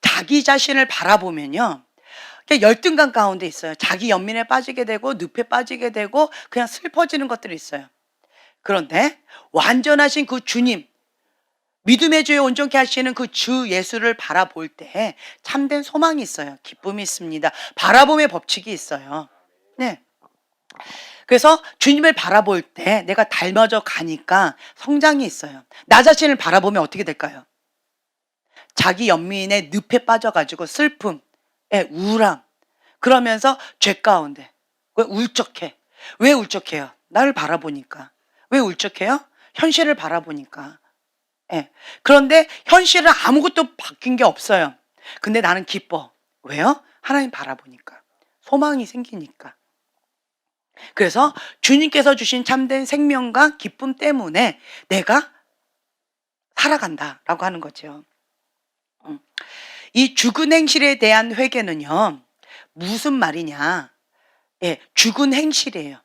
자기 자신을 바라보면요, 열등감 가운데 있어요. 자기 연민에 빠지게 되고 늪에 빠지게 되고 그냥 슬퍼지는 것들이 있어요. 그런데 완전하신 그 주님, 믿음의 주에 온전케 하시는 그 주 예수를 바라볼 때 참된 소망이 있어요. 기쁨이 있습니다. 바라봄의 법칙이 있어요. 네. 그래서 주님을 바라볼 때 내가 닮아져 가니까 성장이 있어요. 나 자신을 바라보면 어떻게 될까요? 자기 연민의 늪에 빠져가지고 슬픔, 우울함, 그러면서 죄 가운데, 왜 울적해? 왜 울적해요? 나를 바라보니까. 왜 울적해요? 현실을 바라보니까. 예. 그런데 현실은 아무것도 바뀐 게 없어요. 근데 나는 기뻐. 왜요? 하나님 바라보니까. 소망이 생기니까. 그래서 주님께서 주신 참된 생명과 기쁨 때문에 내가 살아간다라고 하는 거죠. 이 죽은 행실에 대한 회개는요, 무슨 말이냐? 예, 죽은 행실이에요.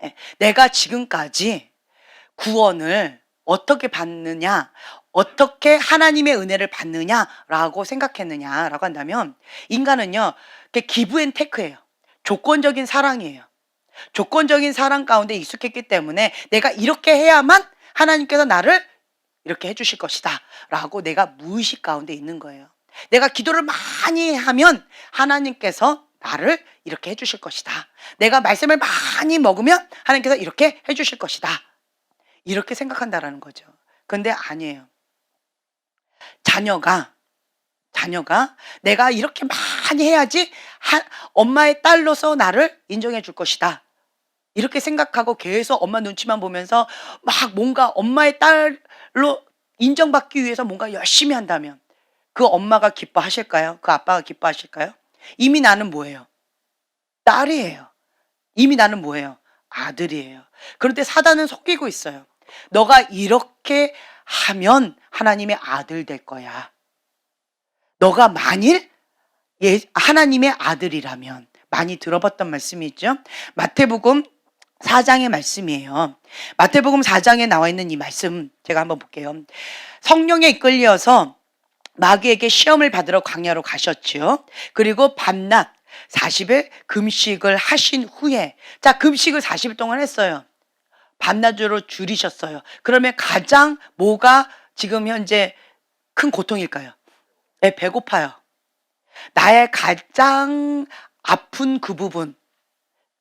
예, 내가 지금까지 구원을 어떻게 받느냐, 어떻게 하나님의 은혜를 받느냐라고 생각했느냐라고 한다면, 인간은요, 기브 앤 테크예요. 조건적인 사랑이에요. 조건적인 사랑 가운데 익숙했기 때문에 내가 이렇게 해야만 하나님께서 나를 이렇게 해주실 것이다 라고 내가 무의식 가운데 있는 거예요. 내가 기도를 많이 하면 하나님께서 나를 이렇게 해주실 것이다. 내가 말씀을 많이 먹으면 하나님께서 이렇게 해주실 것이다. 이렇게 생각한다라는 거죠. 근데 아니에요. 자녀가 내가 이렇게 많이 해야지 엄마의 딸로서 나를 인정해 줄 것이다. 이렇게 생각하고 계속 엄마 눈치만 보면서 막 뭔가 엄마의 딸로 인정받기 위해서 뭔가 열심히 한다면 그 엄마가 기뻐하실까요? 그 아빠가 기뻐하실까요? 이미 나는 뭐예요? 딸이에요. 이미 나는 뭐예요? 아들이에요. 그런데 사단은 속이고 있어요. 너가 이렇게 하면 하나님의 아들 될 거야. 너가 만일 하나님의 아들이라면, 많이 들어봤던 말씀이 있죠. 마태복음 4장의 말씀이에요. 마태복음 4장에 나와 있는 이 말씀 제가 한번 볼게요. 성령에 이끌려서 마귀에게 시험을 받으러 광야로 가셨죠. 그리고 밤낮 40일 금식을 하신 후에, 자, 금식을 40일 동안 했어요. 밤낮으로 줄이셨어요. 그러면 가장 뭐가 지금 현재 큰 고통일까요? 네, 배고파요. 나의 가장 아픈 그 부분,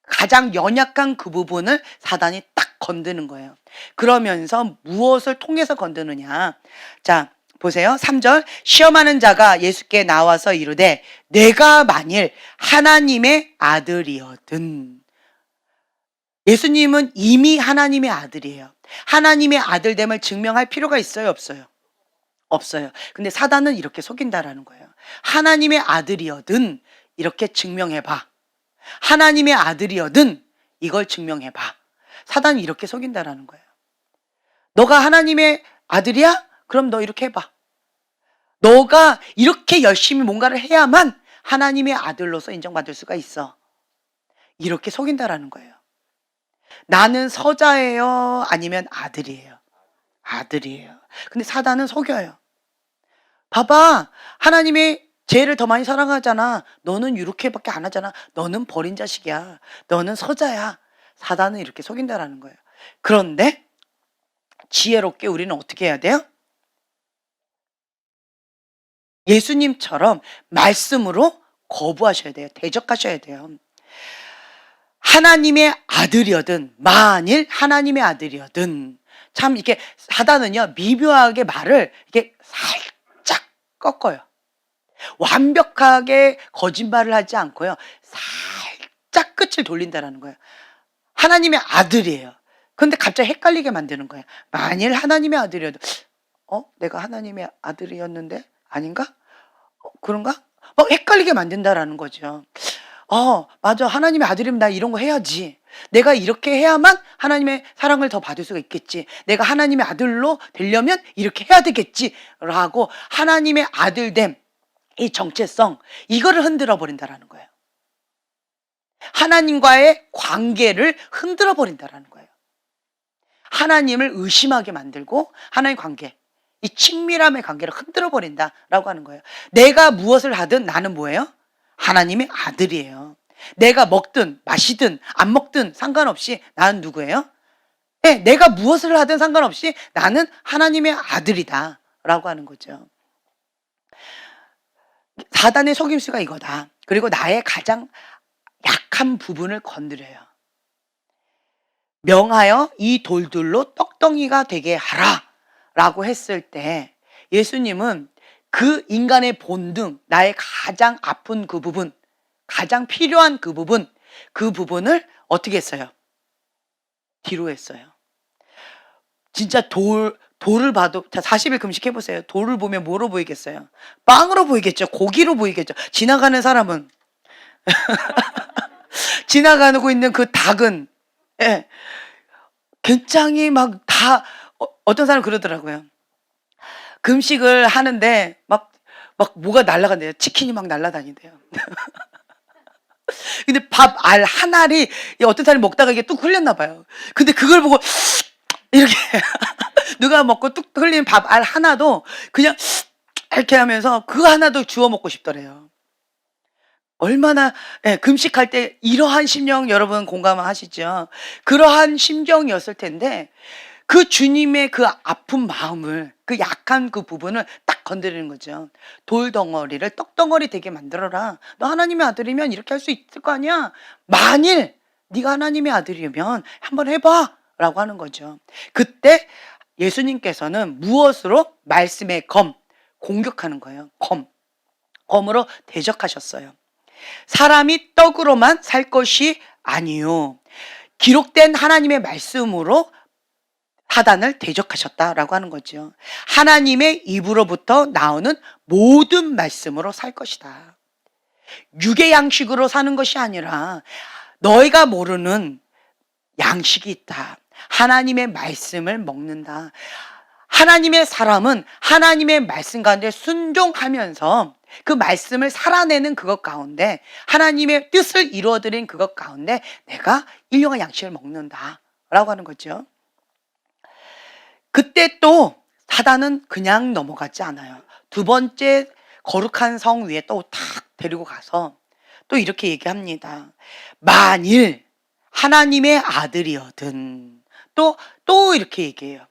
가장 연약한 그 부분을 사단이 딱 건드는 거예요. 그러면서 무엇을 통해서 건드느냐? 자, 보세요. 3절. 시험하는 자가 예수께 나와서 이르되 내가 만일 하나님의 아들이거든. 예수님은 이미 하나님의 아들이에요. 하나님의 아들됨을 증명할 필요가 있어요, 없어요? 없어요. 근데 사단은 이렇게 속인다라는 거예요. 하나님의 아들이거든 이렇게 증명해봐. 하나님의 아들이거든 이걸 증명해봐. 사단이 이렇게 속인다라는 거예요. 너가 하나님의 아들이야? 그럼 너 이렇게 해봐. 너가 이렇게 열심히 뭔가를 해야만 하나님의 아들로서 인정받을 수가 있어. 이렇게 속인다라는 거예요. 나는 서자예요? 아니면 아들이에요? 아들이에요. 근데 사단은 속여요. 봐봐, 하나님이 죄를 더 많이 사랑하잖아. 너는 이렇게밖에 안 하잖아. 너는 버린 자식이야. 너는 서자야. 사단은 이렇게 속인다라는 거예요. 그런데 지혜롭게 우리는 어떻게 해야 돼요? 예수님처럼 말씀으로 거부하셔야 돼요. 대적하셔야 돼요. 하나님의 아들이거든, 만일 하나님의 아들이거든. 참 이렇게 사단은요 미묘하게 말을 이렇게 살짝 꺾어요. 완벽하게 거짓말을 하지 않고요, 살짝 끝을 돌린다라는 거예요. 하나님의 아들이에요. 그런데 갑자기 헷갈리게 만드는 거예요. 만일 하나님의 아들이어도 내가 하나님의 아들이었는데 아닌가? 그런가? 막 헷갈리게 만든다라는 거죠. 맞아. 하나님의 아들이면 나 이런 거 해야지. 내가 이렇게 해야만 하나님의 사랑을 더 받을 수가 있겠지. 내가 하나님의 아들로 되려면 이렇게 해야 되겠지. 라고 하나님의 아들됨, 이 정체성, 이거를 흔들어 버린다라는 거예요. 하나님과의 관계를 흔들어 버린다라는 거예요. 하나님을 의심하게 만들고 하나님 관계, 이 친밀함의 관계를 흔들어 버린다라고 하는 거예요. 내가 무엇을 하든 나는 뭐예요? 하나님의 아들이에요. 내가 먹든 마시든 안 먹든 상관없이 나는 누구예요? 네, 내가 무엇을 하든 상관없이 나는 하나님의 아들이다 라고 하는 거죠. 사단의 속임수가 이거다. 그리고 나의 가장 약한 부분을 건드려요. 명하여 이 돌들로 떡덩이가 되게 하라 라고 했을 때 예수님은 그 인간의 본능, 나의 가장 아픈 그 부분, 가장 필요한 그 부분, 그 부분을 어떻게 했어요? 뒤로 했어요. 진짜 돌을 봐도, 자, 40일 금식해 보세요. 돌을 보면 뭐로 보이겠어요? 빵으로 보이겠죠. 고기로 보이겠죠. 지나가는 사람은, 지나가고 있는 그 닭은, 예, 굉장히 막 다, 어떤 사람 그러더라고요. 금식을 하는데 막 뭐가 날아간대요. 치킨이 막 날아다닌대요. 근데 밥 알 한 알이 어떤 사람이 먹다가 이게 뚝 흘렸나 봐요. 근데 그걸 보고 이렇게 누가 먹고 뚝 흘린 밥 알 하나도 그냥 이렇게 하면서 그거 하나도 주워 먹고 싶더래요. 얼마나, 예, 금식할 때 이러한 심령 여러분 공감하시죠? 그러한 심정이었을 텐데 그 주님의 그 아픈 마음을, 그 약한 그 부분을 딱 건드리는 거죠. 돌덩어리를 떡덩어리 되게 만들어라. 너 하나님의 아들이면 이렇게 할 수 있을 거 아니야. 만일 네가 하나님의 아들이면 한번 해봐 라고 하는 거죠. 그때 예수님께서는 무엇으로? 말씀의 검, 공격하는 거예요. 검으로 대적하셨어요. 사람이 떡으로만 살 것이 아니요, 기록된 하나님의 말씀으로 사단을 대적하셨다라고 하는 거죠. 하나님의 입으로부터 나오는 모든 말씀으로 살 것이다. 육의 양식으로 사는 것이 아니라 너희가 모르는 양식이 있다. 하나님의 말씀을 먹는다. 하나님의 사람은 하나님의 말씀 가운데 순종하면서 그 말씀을 살아내는 그것 가운데, 하나님의 뜻을 이루어드린 그것 가운데 내가 일용할 양식을 먹는다 라고 하는 거죠. 그때 또 사단은 그냥 넘어가지 않아요. 두 번째 거룩한 성 위에 또 탁 데리고 가서 또 이렇게 얘기합니다. 만일 하나님의 아들이거든. 또 이렇게 얘기해요.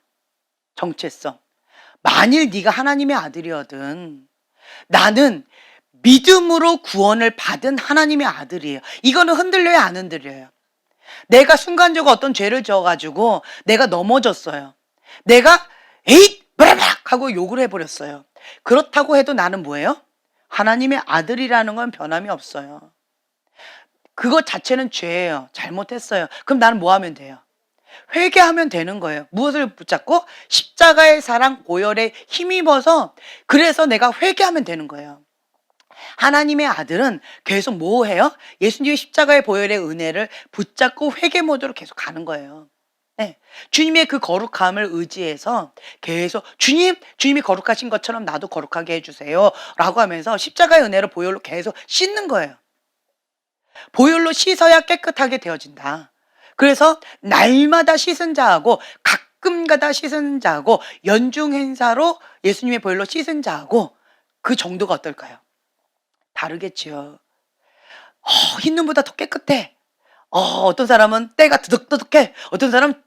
정체성. 만일 네가 하나님의 아들이거든. 나는 믿음으로 구원을 받은 하나님의 아들이에요. 이거는 흔들려야 안 흔들려요. 내가 순간적으로 어떤 죄를 지어가지고 내가 넘어졌어요. 내가 에잇 브라락 하고 욕을 해버렸어요. 그렇다고 해도 나는 뭐예요? 하나님의 아들이라는 건 변함이 없어요. 그것 자체는 죄예요. 잘못했어요. 그럼 나는 뭐 하면 돼요? 회개하면 되는 거예요. 무엇을 붙잡고? 십자가의 사랑 보혈에 힘입어서, 그래서 내가 회개하면 되는 거예요. 하나님의 아들은 계속 뭐 해요? 예수님의 십자가의 보혈의 은혜를 붙잡고 회개 모드로 계속 가는 거예요. 네. 주님의 그 거룩함을 의지해서 계속 주님이 거룩하신 것처럼 나도 거룩하게 해주세요 라고 하면서 십자가의 은혜로 보혈로 계속 씻는 거예요. 보혈로 씻어야 깨끗하게 되어진다. 그래서 날마다 씻은 자하고 가끔가다 씻은 자하고 연중 행사로 예수님의 보혈로 씻은 자하고 그 정도가 어떨까요? 다르겠지요. 흰 눈보다 더 깨끗해. 어떤 사람은 때가 드득드득해. 어떤 사람은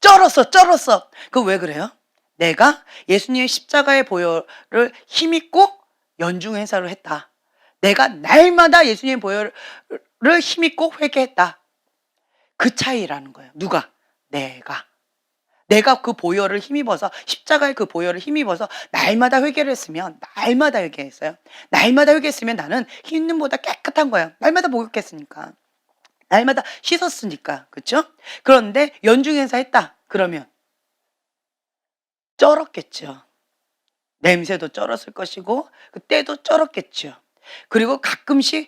쩔었어. 그거 왜 그래요? 내가 예수님의 십자가의 보혈을 힘입고 연중 행사를 했다. 내가 날마다 예수님의 보혈을 힘입고 회개했다. 그 차이라는 거예요. 누가? 내가 그 보혈을 힘입어서, 십자가의 그 보혈을 힘입어서 날마다 회개를 했으면, 날마다 회개했어요. 날마다 회개했으면 나는 흰 눈보다 깨끗한 거예요. 날마다 목욕했으니까. 날마다 씻었으니까. 그렇죠? 그런데 연중행사 했다. 그러면 쩔었겠죠. 냄새도 쩔었을 것이고 그 때도 쩔었겠죠. 그리고 가끔씩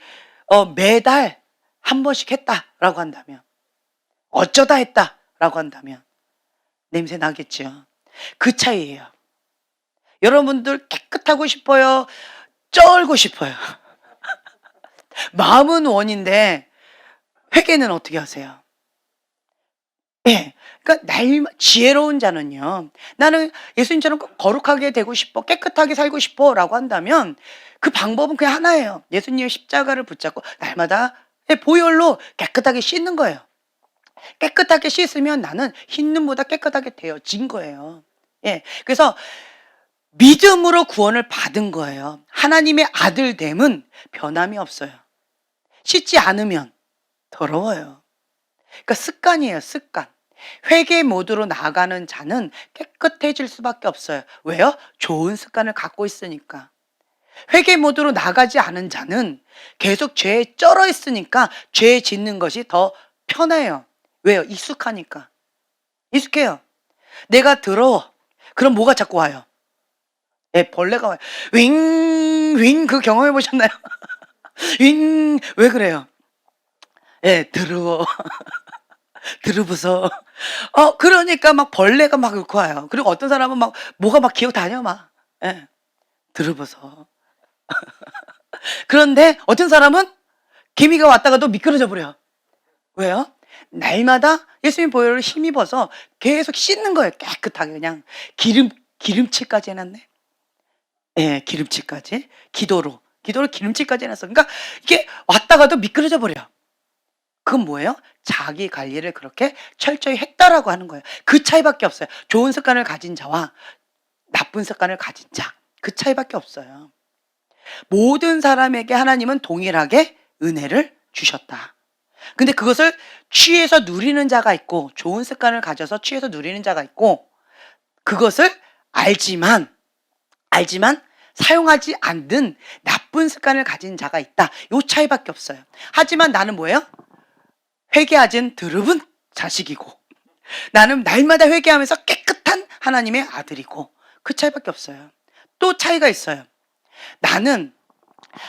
매달 한 번씩 했다라고 한다면, 어쩌다 했다라고 한다면 냄새 나겠죠. 그 차이예요. 여러분들 깨끗하고 싶어요? 쩔고 싶어요? 마음은 원인데 회개는 어떻게 하세요? 예. 그러니까 지혜로운 자는요, 나는 예수님처럼 거룩하게 되고 싶어, 깨끗하게 살고 싶어 라고 한다면 그 방법은 그냥 하나예요. 예수님의 십자가를 붙잡고 날마다 보혈로 깨끗하게 씻는 거예요. 깨끗하게 씻으면 나는 흰 눈보다 깨끗하게 되어진 거예요. 예. 그래서 믿음으로 구원을 받은 거예요. 하나님의 아들됨은 변함이 없어요. 씻지 않으면 더러워요. 그러니까 습관이에요, 습관. 회개 모드로 나아가는 자는 깨끗해질 수밖에 없어요. 왜요? 좋은 습관을 갖고 있으니까. 회개 모드로 나가지 않은 자는 계속 죄에 쩔어 있으니까 죄 짓는 것이 더 편해요. 왜요? 익숙하니까. 익숙해요. 내가 더러워. 그럼 뭐가 자꾸 와요? 예, 벌레가 와요. 윙, 윙, 그 경험해 보셨나요? 윙, 왜 그래요? 예, 더러워. 더러워서. 그러니까 막 벌레가 막 이렇게 와요. 그리고 어떤 사람은 막 뭐가 막 기어 다녀, 막. 예, 더러워서. 그런데 어떤 사람은 개미가 왔다가도 미끄러져 버려요. 왜요? 날마다 예수님 보혈을 힘입어서 계속 씻는 거예요. 깨끗하게 그냥 기름칠까지 해놨네. 예, 기름칠까지. 기도로 기름칠까지 해놨어. 그러니까 이게 왔다가도 미끄러져 버려. 그건 뭐예요? 자기 관리를 그렇게 철저히 했다라고 하는 거예요. 그 차이밖에 없어요. 좋은 습관을 가진 자와 나쁜 습관을 가진 자. 그 차이밖에 없어요. 모든 사람에게 하나님은 동일하게 은혜를 주셨다. 근데 그것을 취해서 누리는 자가 있고 좋은 습관을 가져서 취해서 누리는 자가 있고 그것을 알지만 사용하지 않는 나쁜 습관을 가진 자가 있다. 요 차이밖에 없어요. 하지만 나는 뭐예요? 회개하진 드럽은 자식이고 나는 날마다 회개하면서 깨끗한 하나님의 아들이고 그 차이밖에 없어요. 또 차이가 있어요. 나는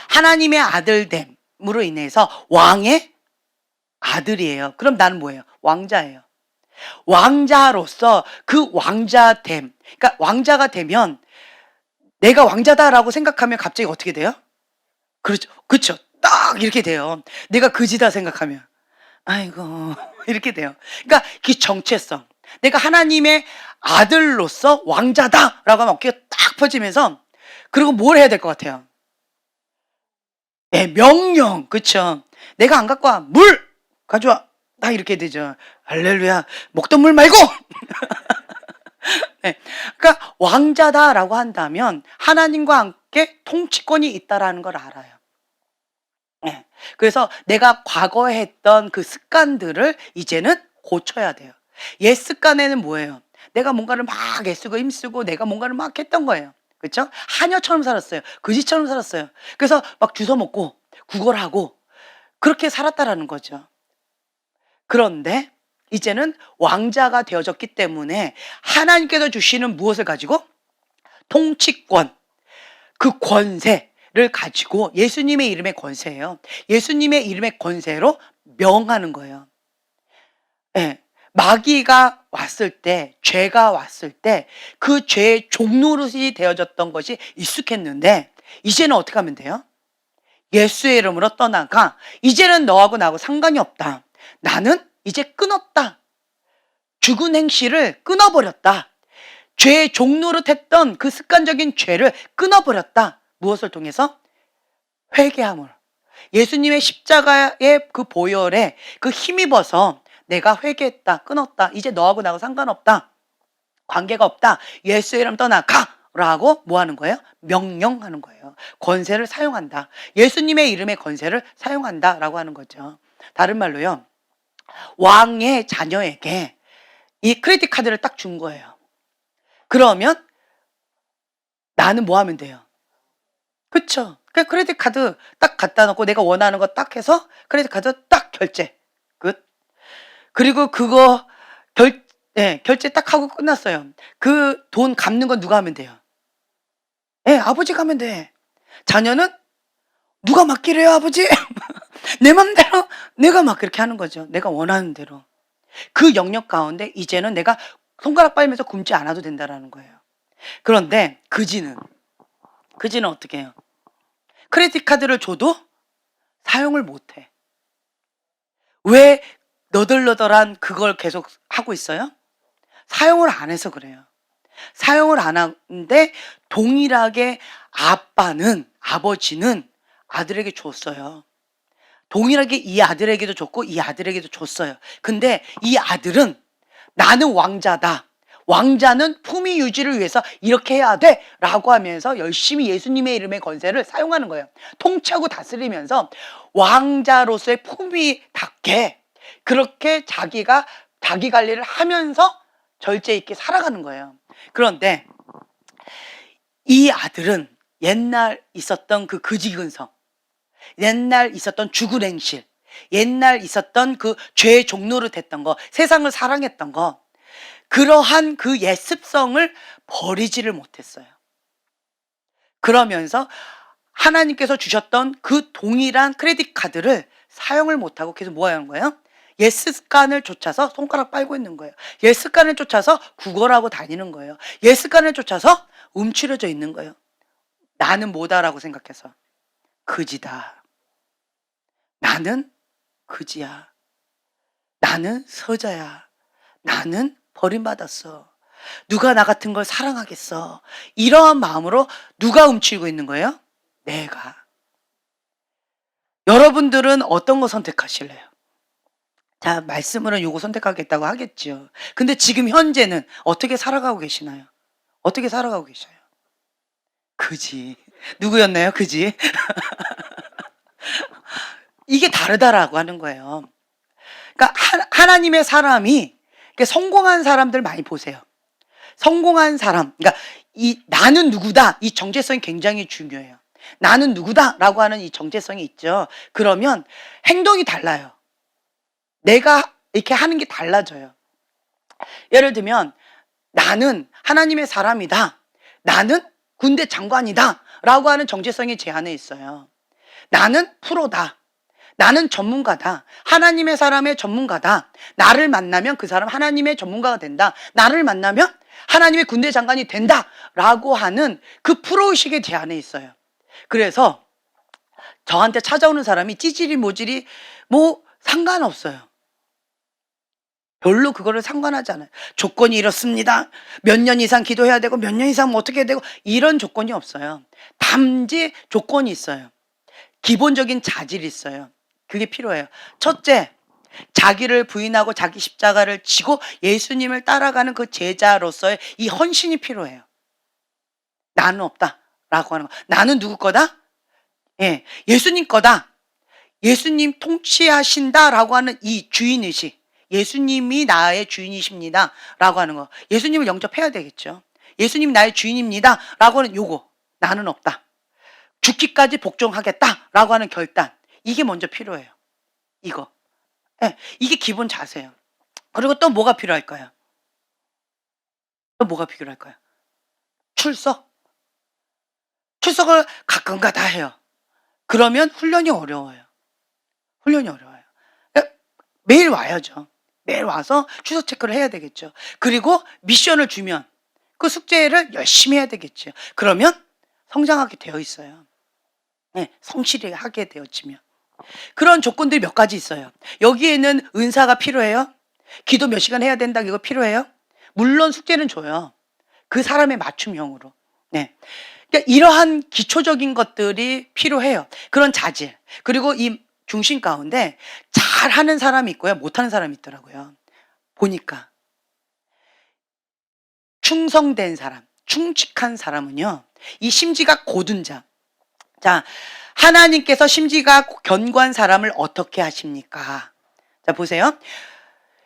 하나님의 아들됨으로 인해서 왕의 아들이에요. 그럼 나는 뭐예요? 왕자예요. 왕자로서 그 왕자됨, 그러니까 왕자가 되면 내가 왕자다라고 생각하면 갑자기 어떻게 돼요? 그렇죠. 그렇죠. 딱 이렇게 돼요. 내가 그지다 생각하면. 아이고, 이렇게 돼요. 그러니까 그 정체성. 내가 하나님의 아들로서 왕자다라고 하면 어깨가 딱 펴지면서 그리고 뭘 해야 될 것 같아요? 네, 명령. 그렇죠. 내가 안 갖고 와. 물 가져와. 나 이렇게 되죠. 할렐루야. 먹던 물 말고. 네. 그러니까 왕자다라고 한다면 하나님과 함께 통치권이 있다라는 걸 알아요. 네. 그래서 내가 과거에 했던 그 습관들을 이제는 고쳐야 돼요. 옛 습관에는 뭐예요? 내가 뭔가를 막 애쓰고 힘쓰고 내가 뭔가를 막 했던 거예요. 그렇죠? 하녀처럼 살았어요. 거지처럼 살았어요. 그래서 막 주워 먹고 구걸하고 그렇게 살았다라는 거죠. 그런데 이제는 왕자가 되어졌기 때문에 하나님께서 주시는 무엇을 가지고? 통치권, 그 권세를 가지고 예수님의 이름의 권세예요. 예수님의 이름의 권세로 명하는 거예요. 예. 마귀가 왔을 때, 죄가 왔을 때 그 죄의 종노릇이 되어졌던 것이 익숙했는데 이제는 어떻게 하면 돼요? 예수의 이름으로 떠나가. 이제는 너하고 나하고 상관이 없다. 나는 이제 끊었다. 죽은 행실을 끊어버렸다. 죄의 종노릇했던 그 습관적인 죄를 끊어버렸다. 무엇을 통해서? 회개함을. 예수님의 십자가의 그 보혈에 그 힘입어서 내가 회개했다. 끊었다. 이제 너하고 나하고 상관없다. 관계가 없다. 예수의 이름 떠나가. 라고 뭐 하는 거예요? 명령하는 거예요. 권세를 사용한다. 예수님의 이름의 권세를 사용한다. 라고 하는 거죠. 다른 말로요. 왕의 자녀에게 이 크레딧 카드를 딱 준 거예요. 그러면 나는 뭐 하면 돼요? 그쵸? 그 크레딧 카드 딱 갖다 놓고 내가 원하는 거 딱 해서 크레딧 카드 딱 결제. 끝. 그리고 그거 결제 딱 하고 끝났어요. 그 돈 갚는 건 누가 하면 돼요? 아버지가 하면 돼. 자녀는 누가 맡기래요, 아버지? 내 맘대로 내가 막 그렇게 하는 거죠. 내가 원하는 대로. 그 영역 가운데 이제는 내가 손가락 빨면서 굶지 않아도 된다라는 거예요. 그런데 그지는 어떻게 해요? 크레딧 카드를 줘도 사용을 못 해. 왜 너덜너덜한 그걸 계속 하고 있어요? 사용을 안 해서 그래요. 사용을 안 하는데 동일하게 아버지는 아들에게 줬어요. 동일하게 이 아들에게도 줬고 이 아들에게도 줬어요. 근데 이 아들은 나는 왕자다. 왕자는 품위 유지를 위해서 이렇게 해야 돼 라고 하면서 열심히 예수님의 이름의 권세를 사용하는 거예요. 통치하고 다스리면서 왕자로서의 품위답게 그렇게 자기가 자기 관리를 하면서 절제 있게 살아가는 거예요. 그런데 이 아들은 옛날 있었던 그 거지근성, 옛날 있었던 죽은 행실, 옛날 있었던 그 죄의 종노릇했던 거, 세상을 사랑했던 거, 그러한 그 옛 습성을 버리지를 못했어요. 그러면서 하나님께서 주셨던 그 동일한 크레딧 카드를 사용을 못하고 계속 뭐 하는 거예요? 옛 습관을 쫓아서 손가락 빨고 있는 거예요. 옛 습관을 쫓아서 구걸하고 다니는 거예요. 옛 습관을 쫓아서 움츠려져 있는 거예요. 나는 뭐다라고 생각해서 그지다. 나는 그지야. 나는 서자야. 나는 버림받았어. 누가 나 같은 걸 사랑하겠어. 이러한 마음으로 누가 움츠리고 있는 거예요? 내가. 여러분들은 어떤 거 선택하실래요? 자, 말씀으로는 요거 선택하겠다고 하겠죠. 근데 지금 현재는 어떻게 살아가고 계시나요? 어떻게 살아가고 계셔요? 그지. 누구였나요? 그지? 이게 다르다라고 하는 거예요. 그러니까 하나님의 사람이, 그러니까 성공한 사람들 많이 보세요. 성공한 사람, 그러니까 이 나는 누구다, 이 정체성이 굉장히 중요해요. 나는 누구다라고 하는 이 정체성이 있죠. 그러면 행동이 달라요. 내가 이렇게 하는 게 달라져요. 예를 들면 나는 하나님의 사람이다, 나는 군대 장관이다 라고 하는 정체성이 제 안에 있어요. 나는 프로다, 나는 전문가다, 하나님의 사람의 전문가다, 나를 만나면 그 사람 하나님의 전문가가 된다, 나를 만나면 하나님의 군대 장관이 된다 라고 하는 그 프로의식이 제 안에 있어요. 그래서 저한테 찾아오는 사람이 찌질이 모질이 뭐 상관없어요. 별로 그거를 상관하지 않아요. 조건이 이렇습니다, 몇 년 이상 기도해야 되고 몇 년 이상 어떻게 해야 되고 이런 조건이 없어요. 단지 조건이 있어요. 기본적인 자질이 있어요. 그게 필요해요. 첫째, 자기를 부인하고 자기 십자가를 지고 예수님을 따라가는 그 제자로서의 이 헌신이 필요해요. 나는 없다 라고 하는 거. 나는 누구 거다? 예, 예수님 거다. 예수님 통치하신다 라고 하는 이 주인의식, 예수님이 나의 주인이십니다 라고 하는 거, 예수님을 영접해야 되겠죠. 예수님 나의 주인입니다 라고 하는 요거, 나는 없다, 죽기까지 복종하겠다 라고 하는 결단, 이게 먼저 필요해요. 이거, 예, 이게 기본 자세예요. 그리고 또 뭐가 필요할까요? 또 뭐가 필요할까요? 출석. 출석을 가끔가다 해요. 그러면 훈련이 어려워요. 훈련이 어려워요. 그러니까 매일 와야죠. 매일 와서 출석 체크를 해야 되겠죠. 그리고 미션을 주면 그 숙제를 열심히 해야 되겠죠. 그러면 성장하게 되어 있어요. 네, 성실히 하게 되어지면. 그런 조건들이 몇 가지 있어요. 여기에는 은사가 필요해요. 기도 몇 시간 해야 된다, 이거 필요해요. 물론 숙제는 줘요. 그 사람의 맞춤형으로. 네. 그러니까 이러한 기초적인 것들이 필요해요. 그런 자질. 그리고 이 중심 가운데 잘하는 사람이 있고요, 못하는 사람이 있더라고요. 보니까 충성된 사람, 충직한 사람은요, 이 심지가 곧은 자. 자, 하나님께서 심지가 견고한 사람을 어떻게 하십니까? 자, 보세요.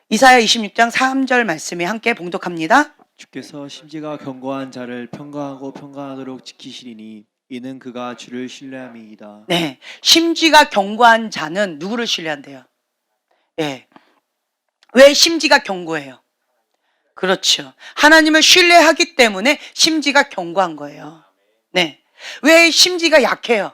이사야 26장 3절 말씀에 함께 봉독합니다. 주께서 심지가 견고한 자를 평강하고 평강하도록 지키시리니 이는 그가 주를 신뢰함이이다. 네, 심지가 견고한 자는 누구를 신뢰한대요? 예. 왜 심지가 견고해요? 그렇죠. 하나님을 신뢰하기 때문에 심지가 견고한 거예요. 네. 왜 심지가 약해요?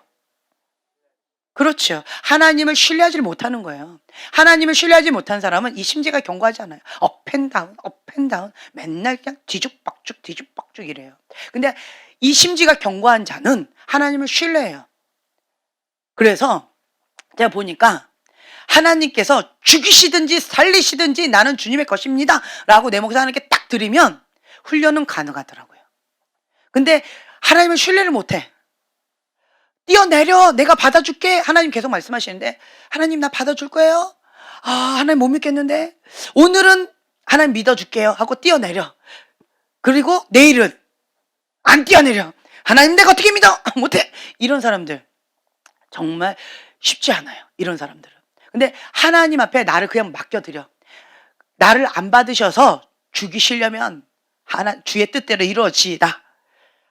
그렇죠. 하나님을 신뢰하지 못하는 거예요. 하나님을 신뢰하지 못한 사람은 이 심지가 견고하지 않아요. 업앤다운, 업앤다운, 맨날 그냥 뒤죽박죽, 뒤죽박죽 이래요. 근데 이 심지가 견고한 자는 하나님을 신뢰해요. 그래서 제가 보니까 하나님께서 죽이시든지 살리시든지 나는 주님의 것입니다 라고 내 목에 하나님께 딱 드리면 훈련은 가능하더라고요. 근데 하나님을 신뢰를 못해. 뛰어내려, 내가 받아줄게. 하나님 계속 말씀하시는데, 하나님 나 받아줄 거예요? 아, 하나님 못 믿겠는데, 오늘은 하나님 믿어줄게요 하고 뛰어내려. 그리고 내일은 안 뛰어내려. 하나님 내가 어떻게 믿어? 못해. 이런 사람들 정말 쉽지 않아요, 이런 사람들은. 근데 하나님 앞에 나를 그냥 맡겨드려. 나를 안 받으셔서 죽이시려면 주의 뜻대로 이루어지이다.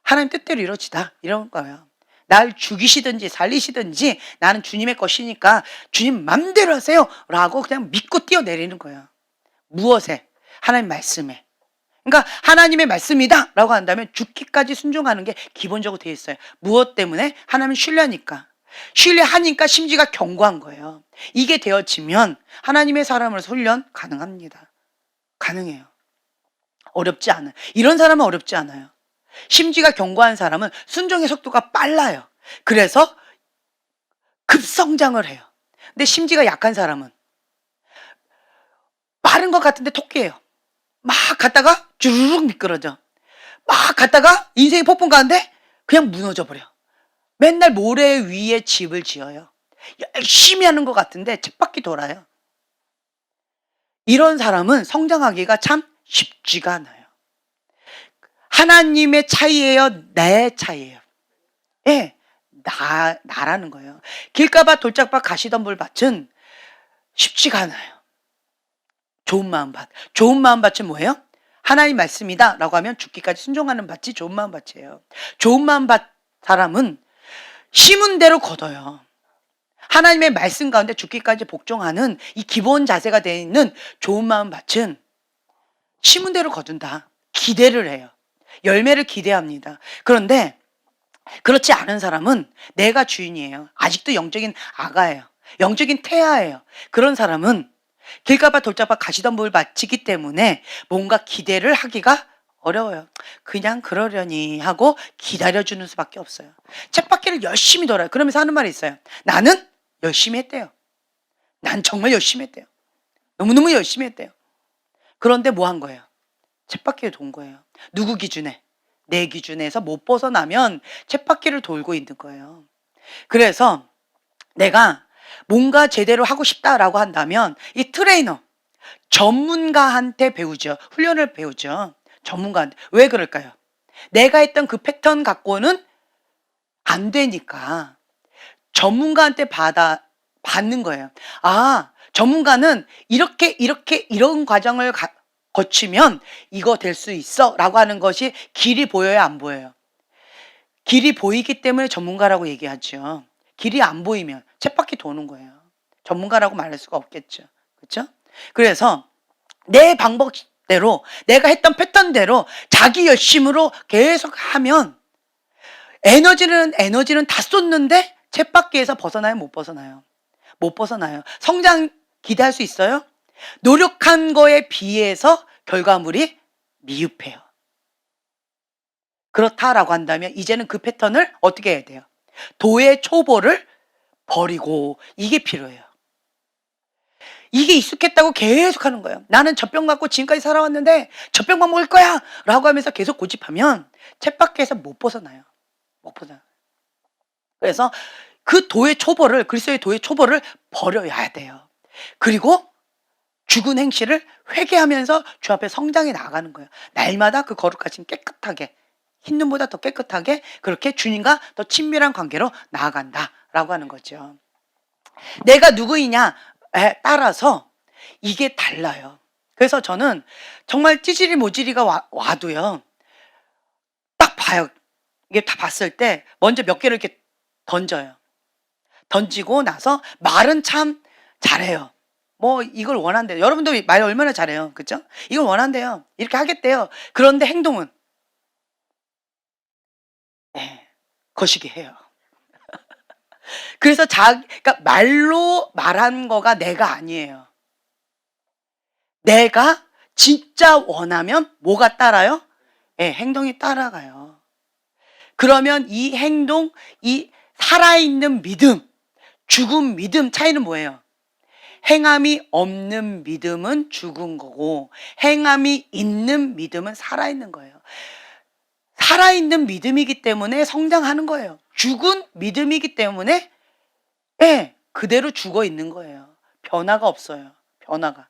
하나님 뜻대로 이루어지다 이런 거예요. 날 죽이시든지 살리시든지 나는 주님의 것이니까 주님 맘대로 하세요 라고 그냥 믿고 뛰어내리는 거예요. 무엇에? 하나님 말씀에. 그러니까 하나님의 말씀이다 라고 한다면 죽기까지 순종하는 게 기본적으로 되어 있어요. 무엇 때문에? 하나님 신뢰하니까. 신뢰하니까 심지가 견고한 거예요. 이게 되어지면 하나님의 사람으로서 훈련 가능합니다. 가능해요. 어렵지 않아요. 이런 사람은 어렵지 않아요. 심지가 견고한 사람은 순종의 속도가 빨라요. 그래서 급성장을 해요. 근데 심지가 약한 사람은 빠른 것 같은데 토끼예요. 막 갔다가 주르륵 미끄러져. 막 갔다가 인생이 폭풍 가는데 그냥 무너져 버려. 맨날 모래 위에 집을 지어요. 열심히 하는 것 같은데 쳇바퀴 돌아요. 이런 사람은 성장하기가 참 쉽지가 않아요. 하나님의 차이예요, 내 차이예요. 예, 나라는 거예요. 길가밭 돌짝밭 가시덤불 밭은 쉽지가 않아요. 좋은 마음밭. 좋은 마음밭은 뭐예요? 하나님 말씀이다 라고 하면 죽기까지 순종하는 밭이 좋은 마음밭이에요. 좋은 마음밭 사람은 심은 대로 거둬요. 하나님의 말씀 가운데 죽기까지 복종하는 이 기본 자세가 되어 있는 좋은 마음밭은 심은 대로 거둔다. 기대를 해요. 열매를 기대합니다. 그런데 그렇지 않은 사람은 내가 주인이에요. 아직도 영적인 아가예요. 영적인 태아예요. 그런 사람은 길가밭 돌짝밭 가시덤불 밭이기 때문에 뭔가 기대를 하기가 어려워요. 그냥 그러려니 하고 기다려주는 수밖에 없어요. 쳇바퀴를 열심히 돌아요. 그러면서 하는 말이 있어요. 나는 열심히 했대요. 난 정말 열심히 했대요. 너무너무 열심히 했대요. 그런데 뭐 한 거예요? 쳇바퀴를 돈 거예요. 누구 기준에? 내 기준에서 못 벗어나면 쳇바퀴를 돌고 있는 거예요. 그래서 내가 뭔가 제대로 하고 싶다라고 한다면 이 트레이너, 전문가한테 배우죠. 훈련을 배우죠. 전문가한테. 왜 그럴까요? 내가 했던 그 패턴 갖고는 안 되니까 전문가한테 받는 거예요. 아, 전문가는 이렇게 이런 과정을 거치면 이거 될 수 있어 라고 하는 것이 길이 보여요, 안 보여요? 길이 보이기 때문에 전문가라고 얘기하죠. 길이 안 보이면 쳇바퀴 도는 거예요. 전문가라고 말할 수가 없겠죠. 그렇죠? 그래서 내 방법대로 내가 했던 패턴대로 자기 열심으로 계속 하면 에너지는 다 쏟는데 쳇바퀴에서 벗어나요? 못 벗어나요? 못 벗어나요. 성장 기대할 수 있어요? 노력한 거에 비해서 결과물이 미흡해요. 그렇다라고 한다면 이제는 그 패턴을 어떻게 해야 돼요? 도의 초보를 버리고 이게 필요해요. 이게 익숙했다고 계속 하는 거예요. 나는 젖병 갖고 지금까지 살아왔는데 젖병만 먹을 거야 라고 하면서 계속 고집하면 쳇바퀴에서 못 벗어나요. 못 벗어나요. 그래서 그 도의 초보를, 그리스도의 도의 초보를 버려야 돼요. 그리고 죽은 행실을 회개하면서 주 앞에 성장해 나가는 거예요. 날마다 그 거룩하신 깨끗하게, 흰 눈보다 더 깨끗하게 그렇게 주님과 더 친밀한 관계로 나아간다라고 하는 거죠. 내가 누구이냐에 따라서 이게 달라요. 그래서 저는 정말 찌질이 모질이가 와도요. 딱 봐요. 이게 다 봤을 때 먼저 몇 개를 이렇게 던져요. 던지고 나서 말은 참 잘해요. 뭐 이걸 원한대요. 여러분도 말 얼마나 잘해요. 그죠? 이걸 원한대요. 이렇게 하겠대요. 그런데 행동은 거시기 해요. 그래서 그러니까 말로 말한 거가 내가 아니에요. 내가 진짜 원하면 뭐가 따라요? 행동이 따라가요. 그러면 이 행동, 이 살아있는 믿음, 죽은 믿음 차이는 뭐예요? 행함이 없는 믿음은 죽은 거고 행함이 있는 믿음은 살아있는 거예요. 살아있는 믿음이기 때문에 성장하는 거예요. 죽은 믿음이기 때문에 그대로 죽어 있는 거예요. 변화가 없어요. 변화가.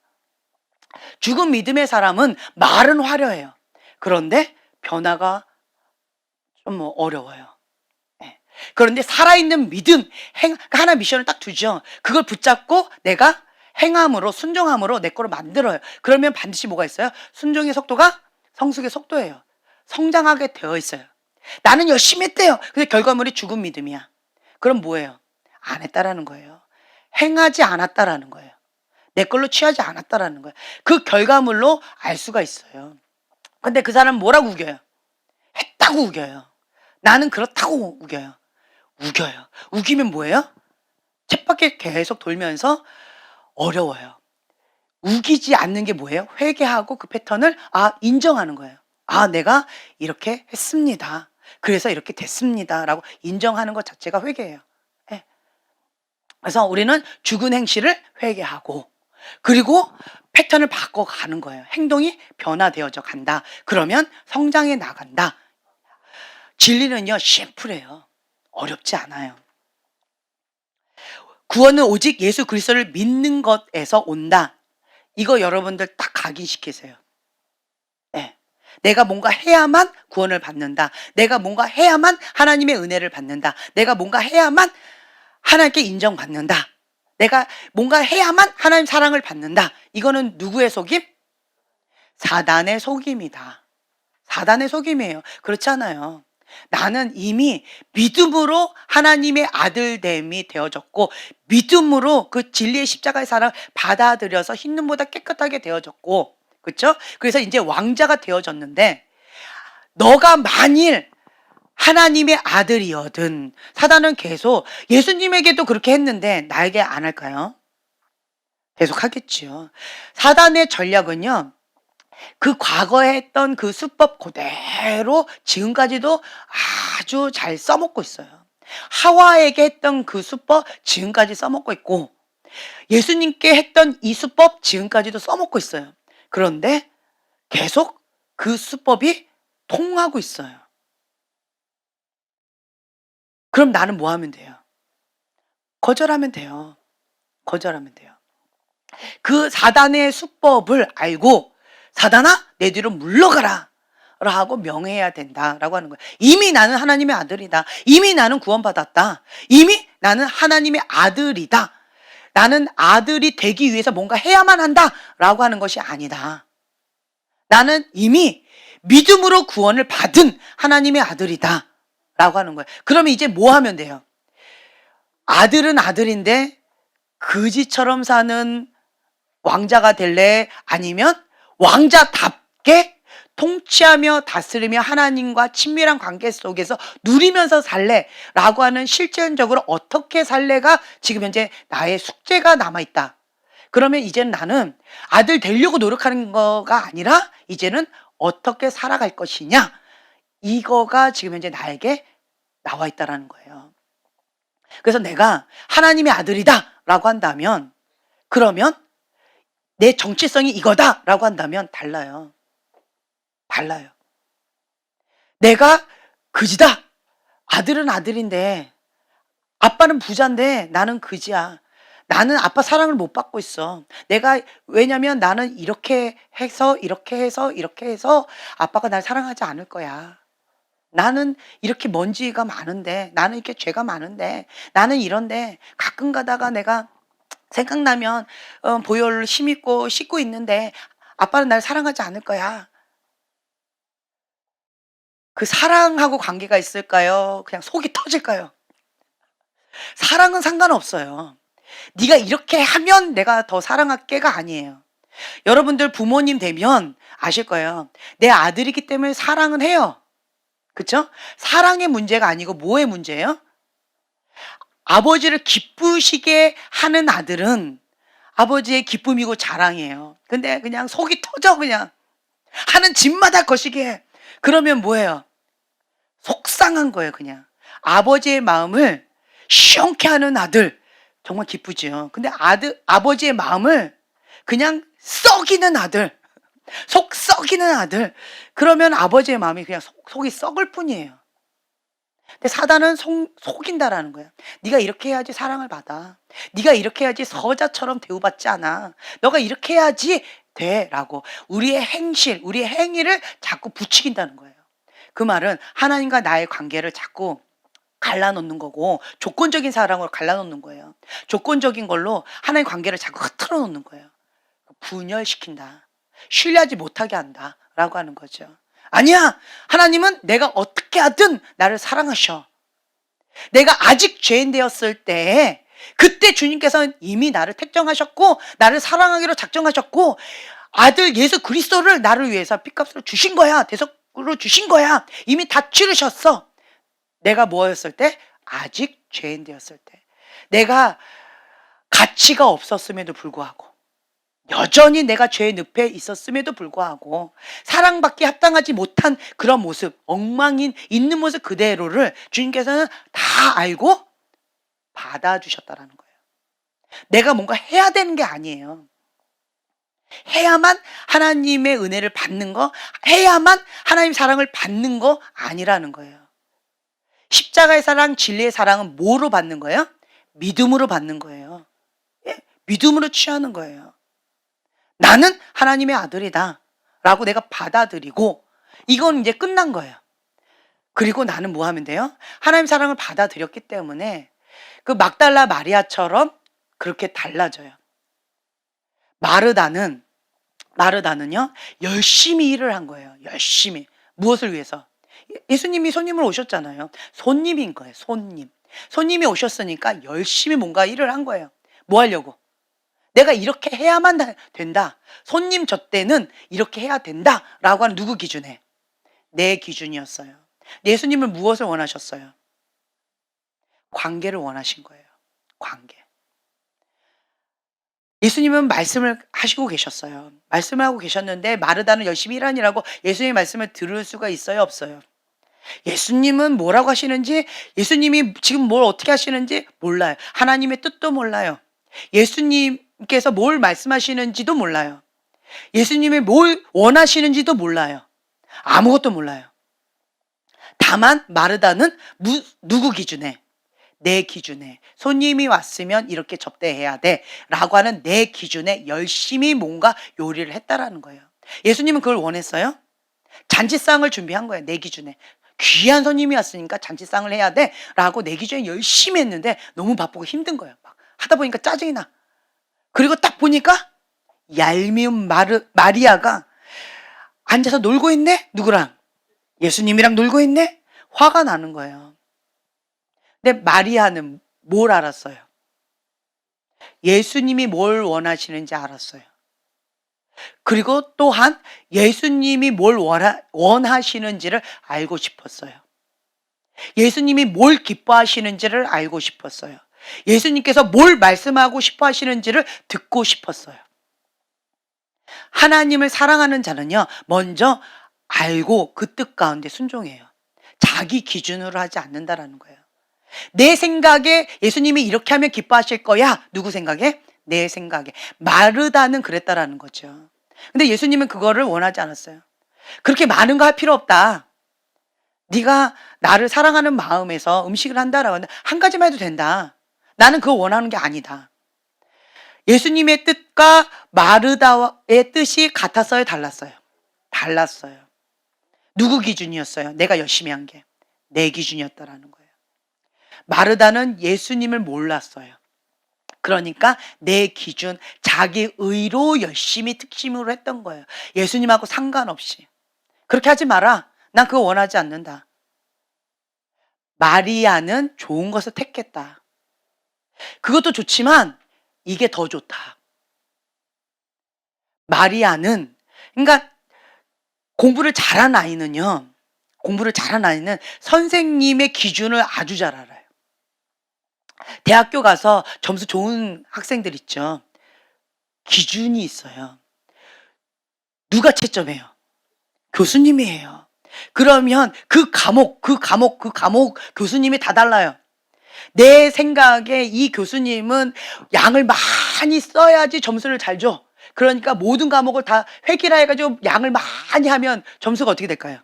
죽은 믿음의 사람은 말은 화려해요. 그런데 변화가 좀 어려워요. 그런데 살아있는 믿음, 하나 미션을 딱 두죠. 그걸 붙잡고 내가 행함으로, 순종함으로 내 거로 만들어요. 그러면 반드시 뭐가 있어요? 순종의 속도가 성숙의 속도예요. 성장하게 되어 있어요. 나는 열심히 했대요. 근데 결과물이 죽은 믿음이야. 그럼 뭐예요? 안 했다라는 거예요. 행하지 않았다라는 거예요. 내 걸로 취하지 않았다라는 거예요. 그 결과물로 알 수가 있어요. 근데 그 사람은 뭐라고 우겨요? 했다고 우겨요. 나는 그렇다고 우겨요. 우겨요. 우기면 뭐예요? 쳇바퀴 계속 돌면서 어려워요. 우기지 않는 게 뭐예요? 회개하고 그 패턴을 인정하는 거예요. 내가 이렇게 했습니다. 그래서 이렇게 됐습니다라고 인정하는 것 자체가 회개예요. 예. 그래서 우리는 죽은 행실을 회개하고 그리고 패턴을 바꿔가는 거예요. 행동이 변화되어져 간다. 그러면 성장해 나간다. 진리는요, 심플해요. 어렵지 않아요. 구원은 오직 예수 그리스도를 믿는 것에서 온다. 이거 여러분들 딱 각인시키세요. 네. 내가 뭔가 해야만 구원을 받는다. 내가 뭔가 해야만 하나님의 은혜를 받는다. 내가 뭔가 해야만 하나님께 인정받는다. 내가 뭔가 해야만 하나님 사랑을 받는다. 이거는 누구의 속임? 사단의 속임이다. 사단의 속임이에요. 그렇지 않아요. 나는 이미 믿음으로 하나님의 아들됨이 되어졌고 믿음으로 그 진리의 십자가의 사랑을 받아들여서 흰 눈보다 깨끗하게 되어졌고 그렇죠? 그래서 이제 왕자가 되어졌는데 너가 만일 하나님의 아들이거든 사단은 계속 예수님에게도 그렇게 했는데 나에게 안 할까요? 계속 하겠지요. 사단의 전략은요. 그 과거에 했던 그 수법 그대로 지금까지도 아주 잘 써먹고 있어요. 하와에게 했던 그 수법 지금까지 써먹고 있고 예수님께 했던 이 수법 지금까지도 써먹고 있어요. 그런데 계속 그 수법이 통하고 있어요. 그럼 나는 뭐 하면 돼요? 거절하면 돼요. 거절하면 돼요. 그 사단의 수법을 알고 사단아 내 뒤로 물러가라 라고 명해야 된다라고 하는 거예요. 이미 나는 하나님의 아들이다. 이미 나는 구원받았다. 이미 나는 하나님의 아들이다. 나는 아들이 되기 위해서 뭔가 해야만 한다라고 하는 것이 아니다. 나는 이미 믿음으로 구원을 받은 하나님의 아들이다 라고 하는 거예요. 그러면 이제 뭐 하면 돼요? 아들은 아들인데 그지처럼 사는 왕자가 될래? 아니면 왕자답게 통치하며 다스리며 하나님과 친밀한 관계 속에서 누리면서 살래? 라고 하는 실질적으로 어떻게 살래가 지금 현재 나의 숙제가 남아있다. 그러면 이제는 나는 아들 되려고 노력하는 거가 아니라 이제는 어떻게 살아갈 것이냐? 이거가 지금 현재 나에게 나와 있다라는 거예요. 그래서 내가 하나님의 아들이다 라고 한다면 그러면 내 정체성이 이거다 라고 한다면 달라요. 달라요. 내가 그지다. 아들은 아들인데 아빠는 부자인데 나는 그지야. 나는 아빠 사랑을 못 받고 있어. 왜냐면 나는 이렇게 해서 아빠가 날 사랑하지 않을 거야. 나는 이렇게 먼지가 많은데 나는 이렇게 죄가 많은데 나는 이런데 가끔 가다가 내가 생각나면 보혈을 힘입고 씻고 있는데 아빠는 날 사랑하지 않을 거야. 그 사랑하고 관계가 있을까요? 그냥 속이 터질까요? 사랑은 상관없어요. 네가 이렇게 하면 내가 더 사랑할게가 아니에요. 여러분들 부모님 되면 아실 거예요. 내 아들이기 때문에 사랑은 해요. 그렇죠? 사랑의 문제가 아니고 뭐의 문제예요? 아버지를 기쁘시게 하는 아들은 아버지의 기쁨이고 자랑이에요. 근데 그냥 속이 터져 그냥. 하는 집마다 거시기해. 그러면 뭐예요? 속상한 거예요 그냥. 아버지의 마음을 시원케 하는 아들 정말 기쁘죠. 근데 아버지의 마음을 그냥 썩이는 아들, 속 썩이는 아들 그러면 아버지의 마음이 그냥 속이 썩을 뿐이에요. 근데 사단은 속인다라는 거야. 네가 이렇게 해야지 사랑을 받아. 네가 이렇게 해야지 서자처럼 대우받지 않아. 너가 이렇게 해야지 돼라고 우리의 행실, 우리의 행위를 자꾸 부추긴다는 거예요. 그 말은 하나님과 나의 관계를 자꾸 갈라놓는 거고 조건적인 사랑으로 갈라놓는 거예요. 조건적인 걸로 하나님 관계를 자꾸 흐트러 놓는 거예요. 분열시킨다. 신뢰하지 못하게 한다 라고 하는 거죠. 아니야. 하나님은 내가 어떻게 하든 나를 사랑하셔. 내가 아직 죄인 되었을 때 그때 주님께서는 이미 나를 택정하셨고 나를 사랑하기로 작정하셨고 아들 예수 그리스도를 나를 위해서 핏값으로 주신 거야. 대속으로 주신 거야. 이미 다 치르셨어. 내가 뭐였을 때? 아직 죄인 되었을 때. 내가 가치가 없었음에도 불구하고 여전히 내가 죄의 늪에 있었음에도 불구하고 사랑받기 합당하지 못한 그런 모습, 엉망인 있는 모습 그대로를 주님께서는 다 알고 받아주셨다라는 거예요. 내가 뭔가 해야 되는 게 아니에요. 해야만 하나님의 은혜를 받는 거, 해야만 하나님 사랑을 받는 거 아니라는 거예요. 십자가의 사랑, 진리의 사랑은 뭐로 받는 거예요? 믿음으로 받는 거예요. 예? 믿음으로 취하는 거예요. 나는 하나님의 아들이다 라고 내가 받아들이고 이건 이제 끝난 거예요. 그리고 나는 뭐 하면 돼요? 하나님 사랑을 받아들였기 때문에 그 막달라 마리아처럼 그렇게 달라져요. 마르다는요 열심히 일을 한 거예요. 열심히. 무엇을 위해서? 예수님이 손님을 오셨잖아요. 손님인 거예요. 손님이 오셨으니까 열심히 뭔가 일을 한 거예요. 뭐 하려고? 내가 이렇게 해야만 된다. 손님 젖대는 이렇게 해야 된다라고 하는 누구 기준에? 내 기준이었어요. 예수님은 무엇을 원하셨어요? 관계를 원하신 거예요. 관계. 예수님은 말씀을 하시고 계셨어요. 말씀을 하고 계셨는데 마르다는 열심히 일하니라고 예수님의 말씀을 들을 수가 있어요? 없어요? 예수님은 뭐라고 하시는지, 예수님이 지금 뭘 어떻게 하시는지 몰라요. 하나님의 뜻도 몰라요. 예수님께서 뭘 말씀하시는지도 몰라요. 예수님이 뭘 원하시는지도 몰라요. 아무것도 몰라요. 다만 마르다는 누구 기준에? 내 기준에. 손님이 왔으면 이렇게 접대해야 돼 라고 하는 내 기준에 열심히 뭔가 요리를 했다라는 거예요. 예수님은 그걸 원했어요? 잔치상을 준비한 거예요. 내 기준에. 귀한 손님이 왔으니까 잔치상을 해야 돼 라고 내 기준에 열심히 했는데 너무 바쁘고 힘든 거예요. 막 하다 보니까 짜증이 나. 그리고 딱 보니까 얄미운 마리아가 앉아서 놀고 있네? 누구랑? 예수님이랑 놀고 있네? 화가 나는 거예요. 근데 마리아는 뭘 알았어요? 예수님이 뭘 원하시는지 알았어요. 그리고 또한 예수님이 뭘 원하시는지를 알고 싶었어요. 예수님이 뭘 기뻐하시는지를 알고 싶었어요. 예수님께서 뭘 말씀하고 싶어 하시는지를 듣고 싶었어요. 하나님을 사랑하는 자는요, 먼저 알고 그 뜻 가운데 순종해요. 자기 기준으로 하지 않는다라는 거예요. 내 생각에 예수님이 이렇게 하면 기뻐하실 거야. 누구 생각에? 내 생각에. 마르다는 그랬다라는 거죠. 근데 예수님은 그거를 원하지 않았어요. 그렇게 많은 거 할 필요 없다. 네가 나를 사랑하는 마음에서 음식을 한다라고 하는데 한 가지만 해도 된다. 나는 그거 원하는 게 아니다. 예수님의 뜻과 마르다의 뜻이 같았어요? 달랐어요? 달랐어요. 누구 기준이었어요? 내가 열심히 한 게. 내 기준이었다라는 거예요. 마르다는 예수님을 몰랐어요. 그러니까 내 기준, 자기 의로 열심히 특심으로 했던 거예요. 예수님하고 상관없이. 그렇게 하지 마라. 난 그거 원하지 않는다. 마리아는 좋은 것을 택했다. 그것도 좋지만 이게 더 좋다. 마리아는, 그러니까 공부를 잘한 아이는요, 공부를 잘한 아이는 선생님의 기준을 아주 잘 알아요. 대학교 가서 점수 좋은 학생들 있죠. 기준이 있어요. 누가 채점해요? 교수님이 해요. 그러면 그 과목 교수님이 다 달라요. 내 생각에 이 교수님은 양을 많이 써야지 점수를 잘 줘. 그러니까 모든 과목을 다 획일화 해가지고 양을 많이 하면 점수가 어떻게 될까요?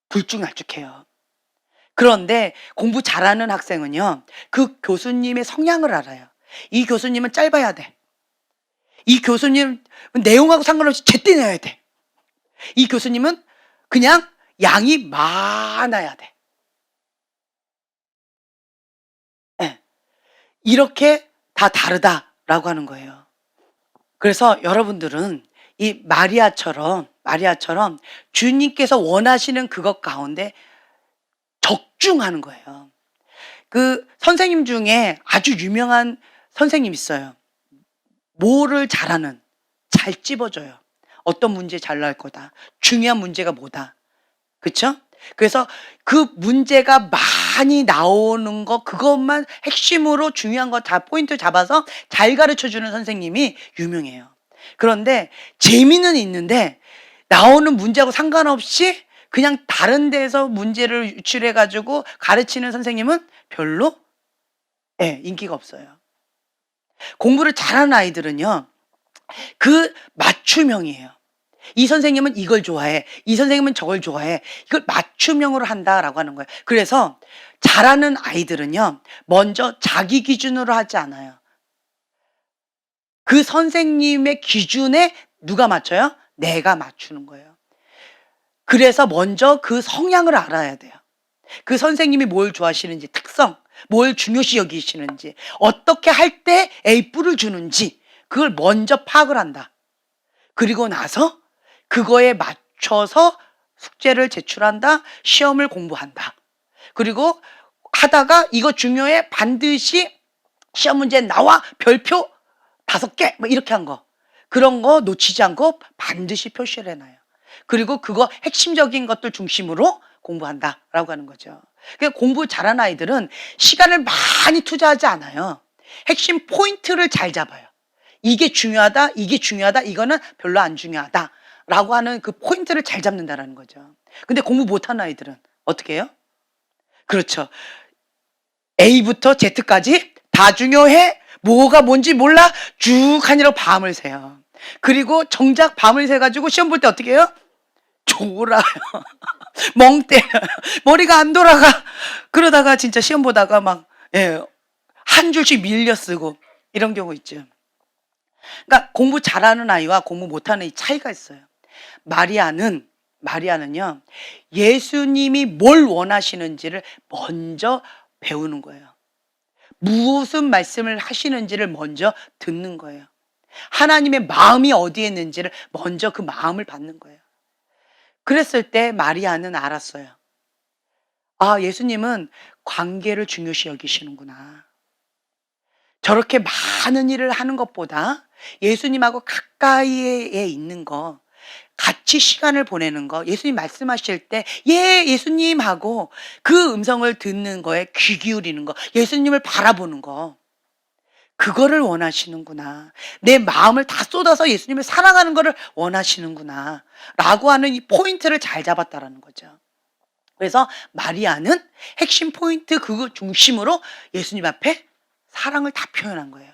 불쭉날쭉해요. 그런데 공부 잘하는 학생은요, 그 교수님의 성향을 알아요. 이 교수님은 짧아야 돼. 이 교수님 내용하고 상관없이 제때 내야 돼. 이 교수님은 그냥 양이 많아야 돼. 네. 이렇게 다 다르다라고 하는 거예요. 그래서 여러분들은 이 마리아처럼 주님께서 원하시는 그것 가운데 적중하는 거예요. 그 선생님 중에 아주 유명한 선생님 있어요. 뭐를 잘하는, 잘 찝어줘요. 어떤 문제 잘 나올 거다. 중요한 문제가 뭐다. 그쵸? 그래서 그 문제가 많이 나오는 거, 그것만 핵심으로 중요한 거 다 포인트 잡아서 잘 가르쳐 주는 선생님이 유명해요. 그런데 재미는 있는데 나오는 문제하고 상관없이 그냥 다른 데서 문제를 유출해 가지고 가르치는 선생님은 별로 인기가 없어요. 공부를 잘하는 아이들은요, 그 맞춤형이에요. 이 선생님은 이걸 좋아해. 이 선생님은 저걸 좋아해. 이걸 맞춤형으로 한다라고 하는 거예요. 그래서 잘하는 아이들은요, 먼저 자기 기준으로 하지 않아요. 그 선생님의 기준에 누가 맞춰요? 내가 맞추는 거예요. 그래서 먼저 그 성향을 알아야 돼요. 그 선생님이 뭘 좋아하시는지, 특성, 뭘 중요시 여기시는지, 어떻게 할 때 A뿔을 주는지, 그걸 먼저 파악을 한다. 그리고 나서 그거에 맞춰서 숙제를 제출한다. 시험을 공부한다. 그리고 하다가 이거 중요해. 반드시 시험 문제 나와. 별표 5개. 뭐 이렇게 한 거. 그런 거 놓치지 않고 반드시 표시를 해놔요. 그리고 그거 핵심적인 것들 중심으로 공부한다라고 하는 거죠. 그러니까 공부 잘하는 아이들은 시간을 많이 투자하지 않아요. 핵심 포인트를 잘 잡아요. 이게 중요하다, 이게 중요하다, 이거는 별로 안 중요하다라고 하는 그 포인트를 잘 잡는다라는 거죠. 근데 공부 못하는 아이들은 어떻게 해요? 그렇죠. A부터 Z까지 다 중요해. 뭐가 뭔지 몰라. 쭉 하느라고 밤을 새요. 그리고 정작 밤을 새가지고 시험 볼 때 어떻게 해요? 졸아요. 멍 때려요. 머리가 안 돌아가. 그러다가 진짜 시험 보다가 막 한 줄씩 밀려 쓰고 이런 경우 있죠. 그러니까 공부 잘하는 아이와 공부 못하는 아이 차이가 있어요. 마리아는요, 예수님이 뭘 원하시는지를 먼저 배우는 거예요. 무슨 말씀을 하시는지를 먼저 듣는 거예요. 하나님의 마음이 어디에 있는지를 먼저 그 마음을 받는 거예요. 그랬을 때 마리아는 알았어요. 아, 예수님은 관계를 중요시 여기시는구나. 저렇게 많은 일을 하는 것보다 예수님하고 가까이에 있는 거, 같이 시간을 보내는 거, 예수님 말씀하실 때 예수님 하고 그 음성을 듣는 거에 귀 기울이는 거, 예수님을 바라보는 거, 그거를 원하시는구나. 내 마음을 다 쏟아서 예수님을 사랑하는 거를 원하시는구나 라고 하는 이 포인트를 잘 잡았다라는 거죠. 그래서 마리아는 핵심 포인트 그거 중심으로 예수님 앞에 사랑을 다 표현한 거예요.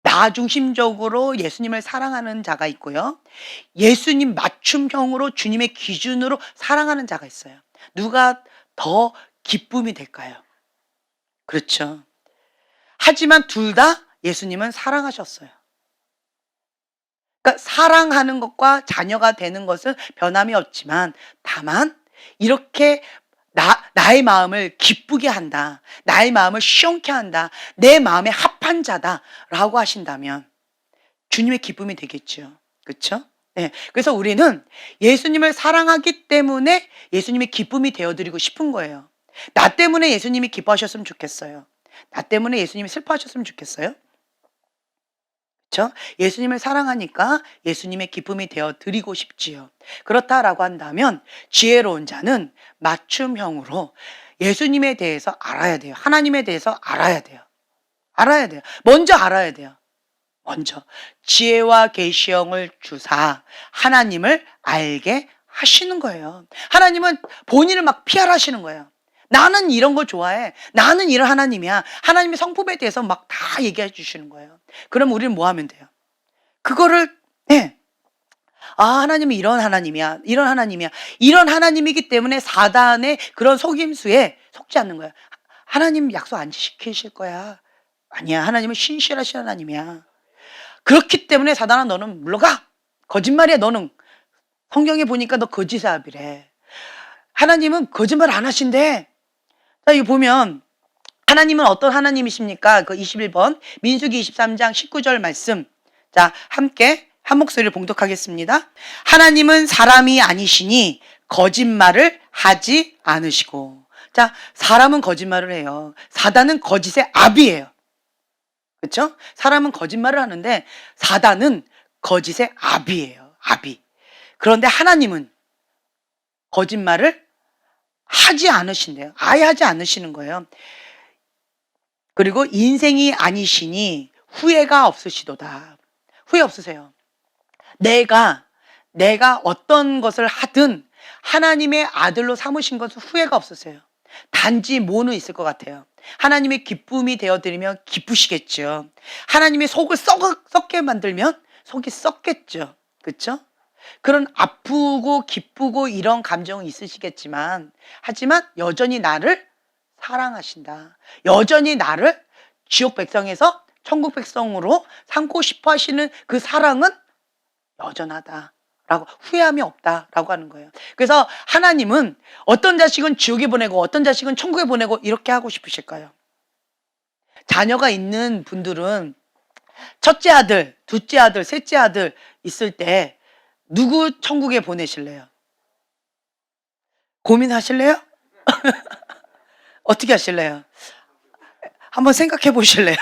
나 중심적으로 예수님을 사랑하는 자가 있고요. 예수님 맞춤형으로 주님의 기준으로 사랑하는 자가 있어요. 누가 더 기쁨이 될까요? 그렇죠. 하지만 둘 다 예수님은 사랑하셨어요. 그러니까 사랑하는 것과 자녀가 되는 것은 변함이 없지만 다만 이렇게 나의 마음을 기쁘게 한다. 나의 마음을 시원케 한다. 내 마음에 합한 자다라고 하신다면 주님의 기쁨이 되겠죠. 그렇죠? 네. 그래서 우리는 예수님을 사랑하기 때문에 예수님의 기쁨이 되어드리고 싶은 거예요. 나 때문에 예수님이 기뻐하셨으면 좋겠어요. 나 때문에 예수님이 슬퍼하셨으면 좋겠어요. 그렇죠? 예수님을 사랑하니까 예수님의 기쁨이 되어 드리고 싶지요. 그렇다라고 한다면 지혜로운 자는 맞춤형으로 예수님에 대해서 알아야 돼요. 하나님에 대해서 알아야 돼요. 알아야 돼요. 먼저 알아야 돼요. 먼저 지혜와 계시형을 주사 하나님을 알게 하시는 거예요. 하나님은 본인을 막 피하시는 거예요. 나는 이런 거 좋아해. 나는 이런 하나님이야. 하나님의 성품에 대해서 막 다 얘기해 주시는 거예요. 그럼 우리는 뭐 하면 돼요? 그거를 하나님은 이런 하나님이야. 이런 하나님이야. 이런 하나님이기 때문에 사단의 그런 속임수에 속지 않는 거예요. 하나님 약속 안 지키실 거야. 아니야. 하나님은 신실하신 하나님이야. 그렇기 때문에 사단아 너는 물러가. 거짓말이야 너는. 성경에 보니까 너 거짓아비래. 하나님은 거짓말 안 하신대. 자, 이거 보면 하나님은 어떤 하나님이십니까? 그 21번 민수기 23장 19절 말씀 자, 함께 한 목소리를 봉독하겠습니다. 하나님은 사람이 아니시니 거짓말을 하지 않으시고. 자, 사람은 거짓말을 해요. 사단은 거짓의 아비예요. 그렇죠? 사람은 거짓말을 하는데 사단은 거짓의 아비예요. 아비. 그런데 하나님은 거짓말을 하지 않으신대요. 아예 하지 않으시는 거예요. 그리고 인생이 아니시니 후회가 없으시도다. 후회 없으세요. 내가 어떤 것을 하든 하나님의 아들로 삼으신 것은 후회가 없으세요. 단지 뭐는 있을 것 같아요. 하나님의 기쁨이 되어드리면 기쁘시겠죠. 하나님의 속을 썩게 만들면 속이 썩겠죠. 그렇죠? 그런 아프고 기쁘고 이런 감정은 있으시겠지만, 하지만 여전히 나를 사랑하신다. 여전히 나를 지옥 백성에서 천국 백성으로 삼고 싶어 하시는 그 사랑은 여전하다. 라고, 후회함이 없다라고 하는 거예요. 그래서 하나님은 어떤 자식은 지옥에 보내고 어떤 자식은 천국에 보내고 이렇게 하고 싶으실까요? 자녀가 있는 분들은 첫째 아들, 둘째 아들, 셋째 아들 있을 때 누구 천국에 보내실래요? 고민하실래요? 어떻게 하실래요? 한번 생각해 보실래요?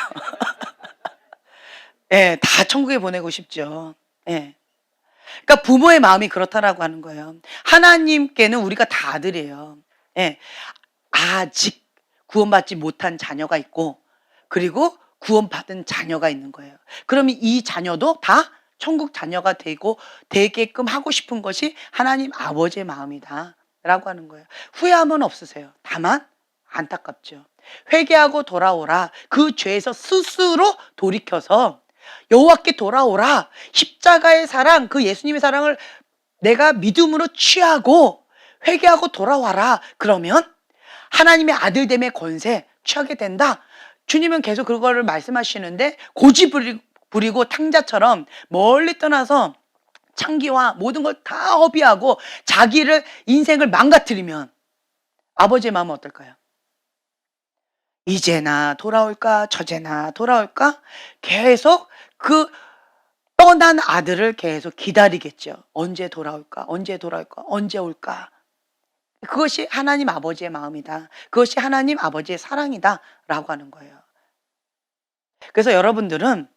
예, 다 천국에 보내고 싶죠. 예. 그러니까 부모의 마음이 그렇다라고 하는 거예요. 하나님께는 우리가 다 아들이에요. 예. 아직 구원받지 못한 자녀가 있고, 그리고 구원받은 자녀가 있는 거예요. 그러면 이 자녀도 다 천국 자녀가 되게끔 하고 싶은 것이 하나님 아버지의 마음이다 라고 하는 거예요. 후회함은 없으세요. 다만 안타깝죠. 회개하고 돌아오라. 그 죄에서 스스로 돌이켜서 여호와께 돌아오라. 십자가의 사랑, 그 예수님의 사랑을 내가 믿음으로 취하고 회개하고 돌아와라. 그러면 하나님의 아들됨의 권세 취하게 된다. 주님은 계속 그거를 말씀하시는데, 고집 부리고 탕자처럼 멀리 떠나서 창기와 모든 걸 다 허비하고 자기를 인생을 망가뜨리면 아버지의 마음은 어떨까요? 이제나 돌아올까 저제나 돌아올까 계속 그 떠난 아들을 계속 기다리겠죠. 언제 돌아올까 언제 돌아올까 언제 올까. 그것이 하나님 아버지의 마음이다. 그것이 하나님 아버지의 사랑이다 라고 하는 거예요. 그래서 여러분들은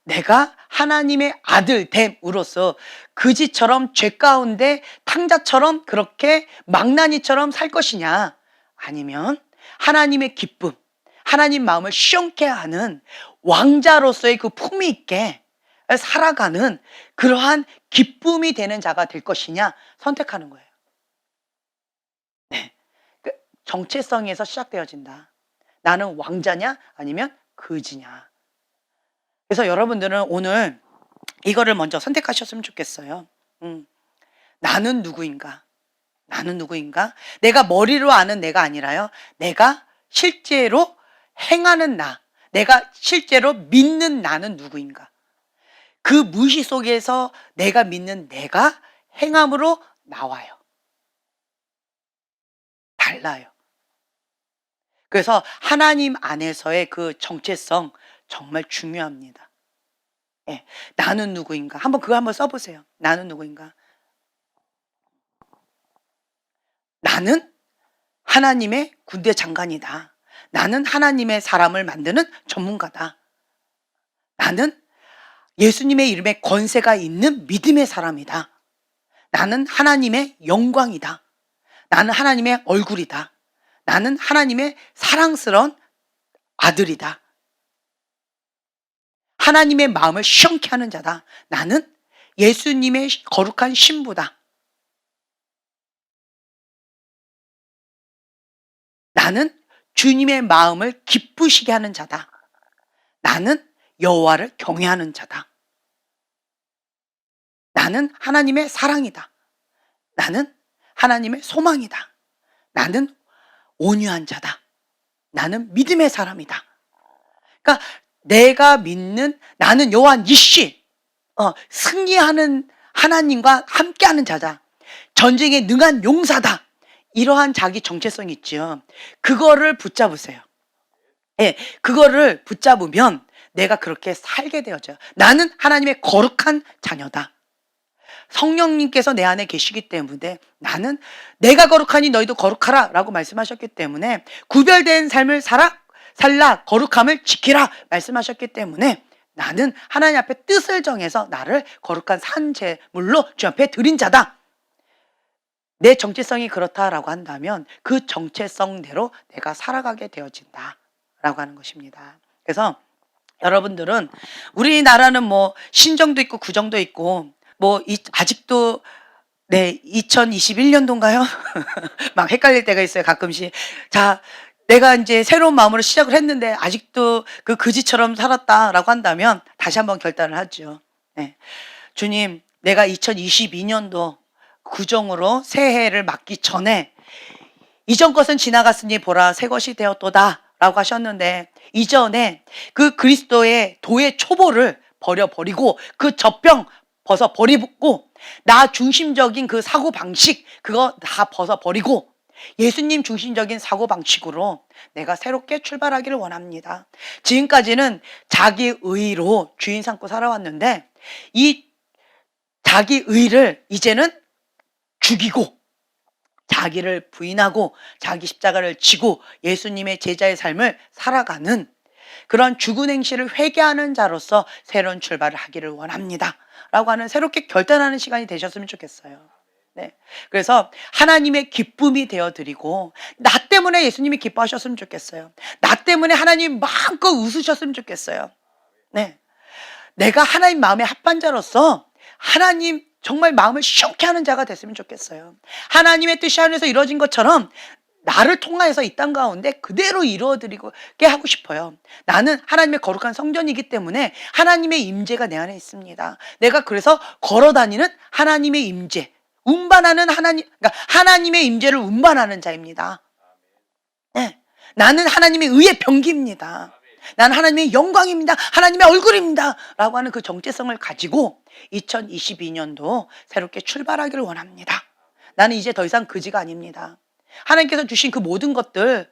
내가 하나님의 아들 됨으로써 그지처럼 죄 가운데 탕자처럼 그렇게 망나니처럼 살 것이냐, 아니면 하나님의 기쁨, 하나님 마음을 시원케 하는 왕자로서의 그 품위 있게 살아가는 그러한 기쁨이 되는 자가 될 것이냐 선택하는 거예요. 네. 정체성에서 시작되어진다. 나는 왕자냐 아니면 거지냐. 그래서 여러분들은 오늘 이거를 먼저 선택하셨으면 좋겠어요. 나는 누구인가? 나는 누구인가? 내가 머리로 아는 내가 아니라요. 내가 실제로 행하는 나, 내가 실제로 믿는 나는 누구인가? 그 무의식 속에서 내가 믿는 내가 행함으로 나와요. 달라요. 그래서 하나님 안에서의 그 정체성 정말 중요합니다. 예, 나는 누구인가? 그거 한번 써보세요. 나는 누구인가? 나는 하나님의 군대 장관이다. 나는 하나님의 사람을 만드는 전문가다. 나는 예수님의 이름에 권세가 있는 믿음의 사람이다. 나는 하나님의 영광이다. 나는 하나님의 얼굴이다. 나는 하나님의 사랑스러운 아들이다. 하나님의 마음을 시원케 하는 자다. 나는 예수님의 거룩한 신부다. 나는 주님의 마음을 기쁘시게 하는 자다. 나는 여호와를 경외하는 자다. 나는 하나님의 사랑이다. 나는 하나님의 소망이다. 나는 온유한 자다. 나는 믿음의 사람이다. 그러니까 내가 믿는 나는 여호와 니시, 승리하는 하나님과 함께하는 자다. 전쟁에 능한 용사다. 이러한 자기 정체성이 있죠. 그거를 붙잡으세요. 예, 그거를 붙잡으면 내가 그렇게 살게 되어져요. 나는 하나님의 거룩한 자녀다. 성령님께서 내 안에 계시기 때문에 나는 내가 거룩하니 너희도 거룩하라 라고 말씀하셨기 때문에 구별된 삶을 살라 거룩함을 지키라 말씀하셨기 때문에 나는 하나님 앞에 뜻을 정해서 나를 거룩한 산제물로 주 앞에 드린 자다. 내 정체성이 그렇다라고 한다면 그 정체성대로 내가 살아가게 되어진다 라고 하는 것입니다. 그래서 여러분들은 우리나라는 뭐 신정도 있고 구정도 있고 뭐 아직도 2021년도인가요? 막 헷갈릴 때가 있어요, 가끔씩. 자, 내가 이제 새로운 마음으로 시작을 했는데 아직도 그 그지처럼 살았다라고 한다면 다시 한번 결단을 하죠. 네. 주님, 내가 2022년도 구정으로 새해를 맞기 전에 이전 것은 지나갔으니 보라 새 것이 되었도다 라고 하셨는데 이전에 그 그리스도의 도의 초보를 버려버리고 그 젖병 벗어버리고 나 중심적인 그 사고방식 그거 다 벗어버리고 예수님 중심적인 사고방식으로 내가 새롭게 출발하기를 원합니다. 지금까지는 자기 의로 주인 삼고 살아왔는데 이 자기 의를 이제는 죽이고 자기를 부인하고 자기 십자가를 지고 예수님의 제자의 삶을 살아가는 그런 죽은 행실을 회개하는 자로서 새로운 출발을 하기를 원합니다 라고 하는 새롭게 결단하는 시간이 되셨으면 좋겠어요. 네. 그래서 하나님의 기쁨이 되어드리고 나 때문에 예수님이 기뻐하셨으면 좋겠어요. 나 때문에 하나님이 마음껏 웃으셨으면 좋겠어요. 네. 내가 하나님 마음의 합반자로서 하나님 정말 마음을 시원케 하는 자가 됐으면 좋겠어요. 하나님의 뜻이 하늘에서 이루어진 것처럼 나를 통하여서 이 땅 가운데 그대로 이루어드리게 하고 싶어요. 나는 하나님의 거룩한 성전이기 때문에 하나님의 임재가 내 안에 있습니다. 내가 그래서 걸어다니는 하나님의 임재, 운반하는 그러니까 하나님의 임재를 운반하는 자입니다. 네. 나는 하나님의 의의 병기입니다. 나는 하나님의 영광입니다. 하나님의 얼굴입니다. 라고 하는 그 정체성을 가지고 2022년도 새롭게 출발하기를 원합니다. 나는 이제 더 이상 그지가 아닙니다. 하나님께서 주신 그 모든 것들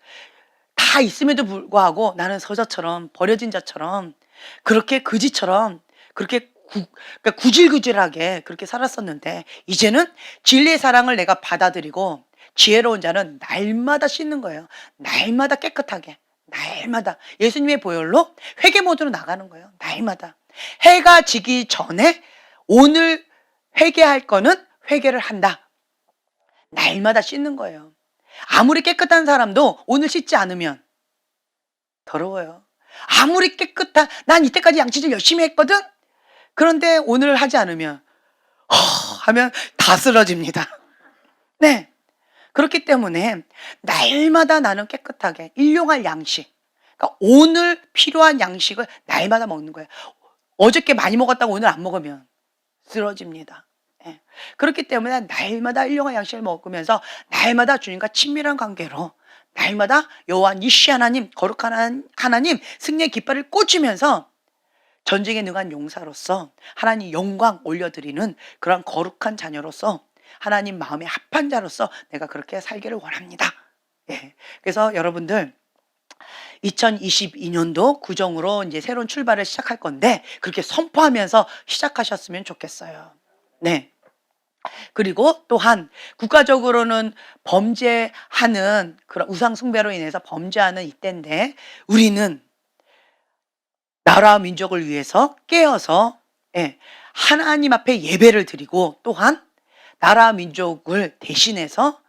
다 있음에도 불구하고 나는 서자처럼 버려진 자처럼 그렇게 그지처럼 그렇게 그러니까 구질구질하게 그렇게 살았었는데 이제는 진리의 사랑을 내가 받아들이고 지혜로운 자는 날마다 씻는 거예요. 날마다 깨끗하게. 날마다 예수님의 보혈로 회개 모드로 나가는 거예요. 날마다 해가 지기 전에 오늘 회개할 거는 회개를 한다. 날마다 씻는 거예요. 아무리 깨끗한 사람도 오늘 씻지 않으면 더러워요. 아무리 난 이때까지 양치질 열심히 했거든. 그런데 오늘 하지 않으면 하면 다 쓰러집니다. 네. 그렇기 때문에 날마다 나는 깨끗하게 일용할 양식, 그러니까 오늘 필요한 양식을 날마다 먹는 거예요. 어저께 많이 먹었다고 오늘 안 먹으면 쓰러집니다. 네. 그렇기 때문에 날마다 일용할 양식을 먹으면서 날마다 주님과 친밀한 관계로 날마다 여호와 니시 하나님, 거룩한 하나님 승리의 깃발을 꽂으면서 전쟁에 능한 용사로서 하나님 영광 올려드리는 그런 거룩한 자녀로서 하나님 마음의 합한 자로서 내가 그렇게 살기를 원합니다. 예. 그래서 여러분들 2022년도 구정으로 이제 새로운 출발을 시작할 건데 그렇게 선포하면서 시작하셨으면 좋겠어요. 네. 그리고 또한 국가적으로는 범죄하는 그런 우상 숭배로 인해서 범죄하는 이때인데 우리는 나라와 민족을 위해서 깨어서 하나님 앞에 예배를 드리고 또한 나라 민족을 대신해서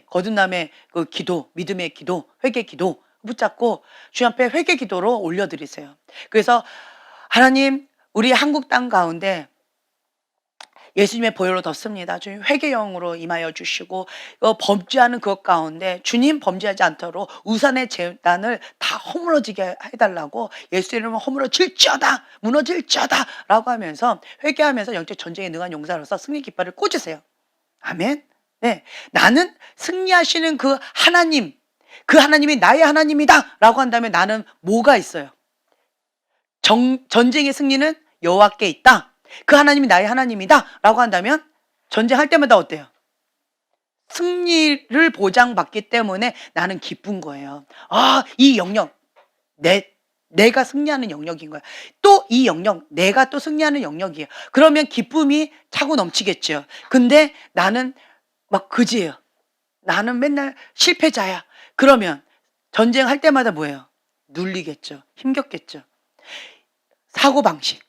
거듭남의 그 기도, 믿음의 기도, 회개 기도 붙잡고 주님 앞에 회개 기도로 올려드리세요. 그래서 하나님 우리 한국 땅 가운데 예수님의 보혈로 덮습니다. 주님 회개 영으로 임하여 주시고 범죄하는 그것 가운데 주님 범죄하지 않도록 우산의 재단을 다 허물어지게 해달라고 예수 이름으로 허물어질지어다 무너질지어다 라고 하면서 회개하면서 영적 전쟁에 능한 용사로서 승리 깃발을 꽂으세요. 아멘. 네, 나는 승리하시는 그 하나님이 나의 하나님이다 라고 한다면 나는 뭐가 있어요? 전쟁의 승리는 여호와께 있다. 그 하나님이 나의 하나님이다 라고 한다면 전쟁할 때마다 어때요? 승리를 보장받기 때문에 나는 기쁜 거예요. 이 영역 내가 승리하는 영역인 거야. 또 이 영역, 내가 또 승리하는 영역이에요. 그러면 기쁨이 차고 넘치겠죠. 근데 나는 막 그지예요. 나는 맨날 실패자야. 그러면 전쟁할 때마다 뭐예요? 눌리겠죠. 힘겹겠죠. 사고방식.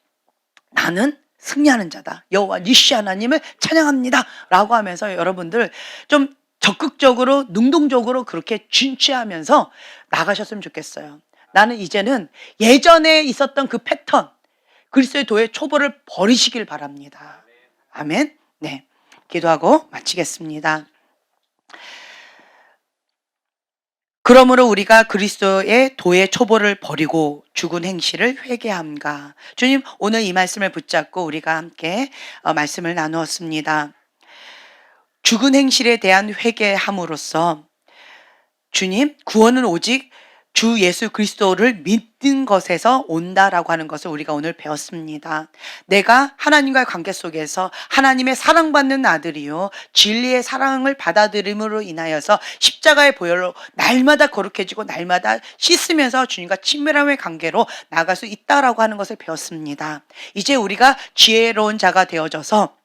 나는 승리하는 자다. 여호와 니시 하나님을 찬양합니다. 라고 하면서 여러분들 좀 적극적으로 능동적으로 그렇게 진취하면서 나가셨으면 좋겠어요. 나는 이제는 예전에 있었던 그 패턴, 그리스도의 도의 초보를 버리시길 바랍니다. 아멘. 네, 기도하고 마치겠습니다. 그러므로 우리가 그리스도의 도의 초보를 버리고 죽은 행실을 회개함가. 주님, 오늘 이 말씀을 붙잡고 우리가 함께 말씀을 나누었습니다. 죽은 행실에 대한 회개함으로써 주님, 구원은 오직 주 예수 그리스도를 믿는 것에서 온다라고 하는 것을 우리가 오늘 배웠습니다. 내가 하나님과의 관계 속에서 하나님의 사랑받는 아들이요 진리의 사랑을 받아들임으로 인하여서 십자가의 보혈로 날마다 거룩해지고 날마다 씻으면서 주님과 친밀함의 관계로 나아갈 수 있다라고 하는 것을 배웠습니다. 이제 우리가 지혜로운 자가 되어져서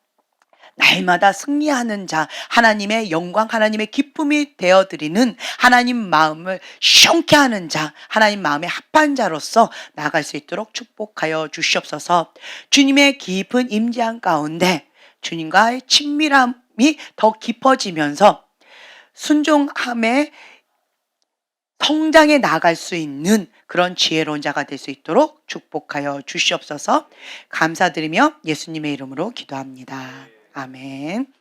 날마다 승리하는 자, 하나님의 영광, 하나님의 기쁨이 되어드리는 하나님 마음을 시원케 하는 자, 하나님 마음에 합한 자로서 나아갈 수 있도록 축복하여 주시옵소서. 주님의 깊은 임재한 가운데 주님과의 친밀함이 더 깊어지면서 순종함의 성장에 나아갈 수 있는 그런 지혜로운 자가 될 수 있도록 축복하여 주시옵소서. 감사드리며 예수님의 이름으로 기도합니다. 아멘.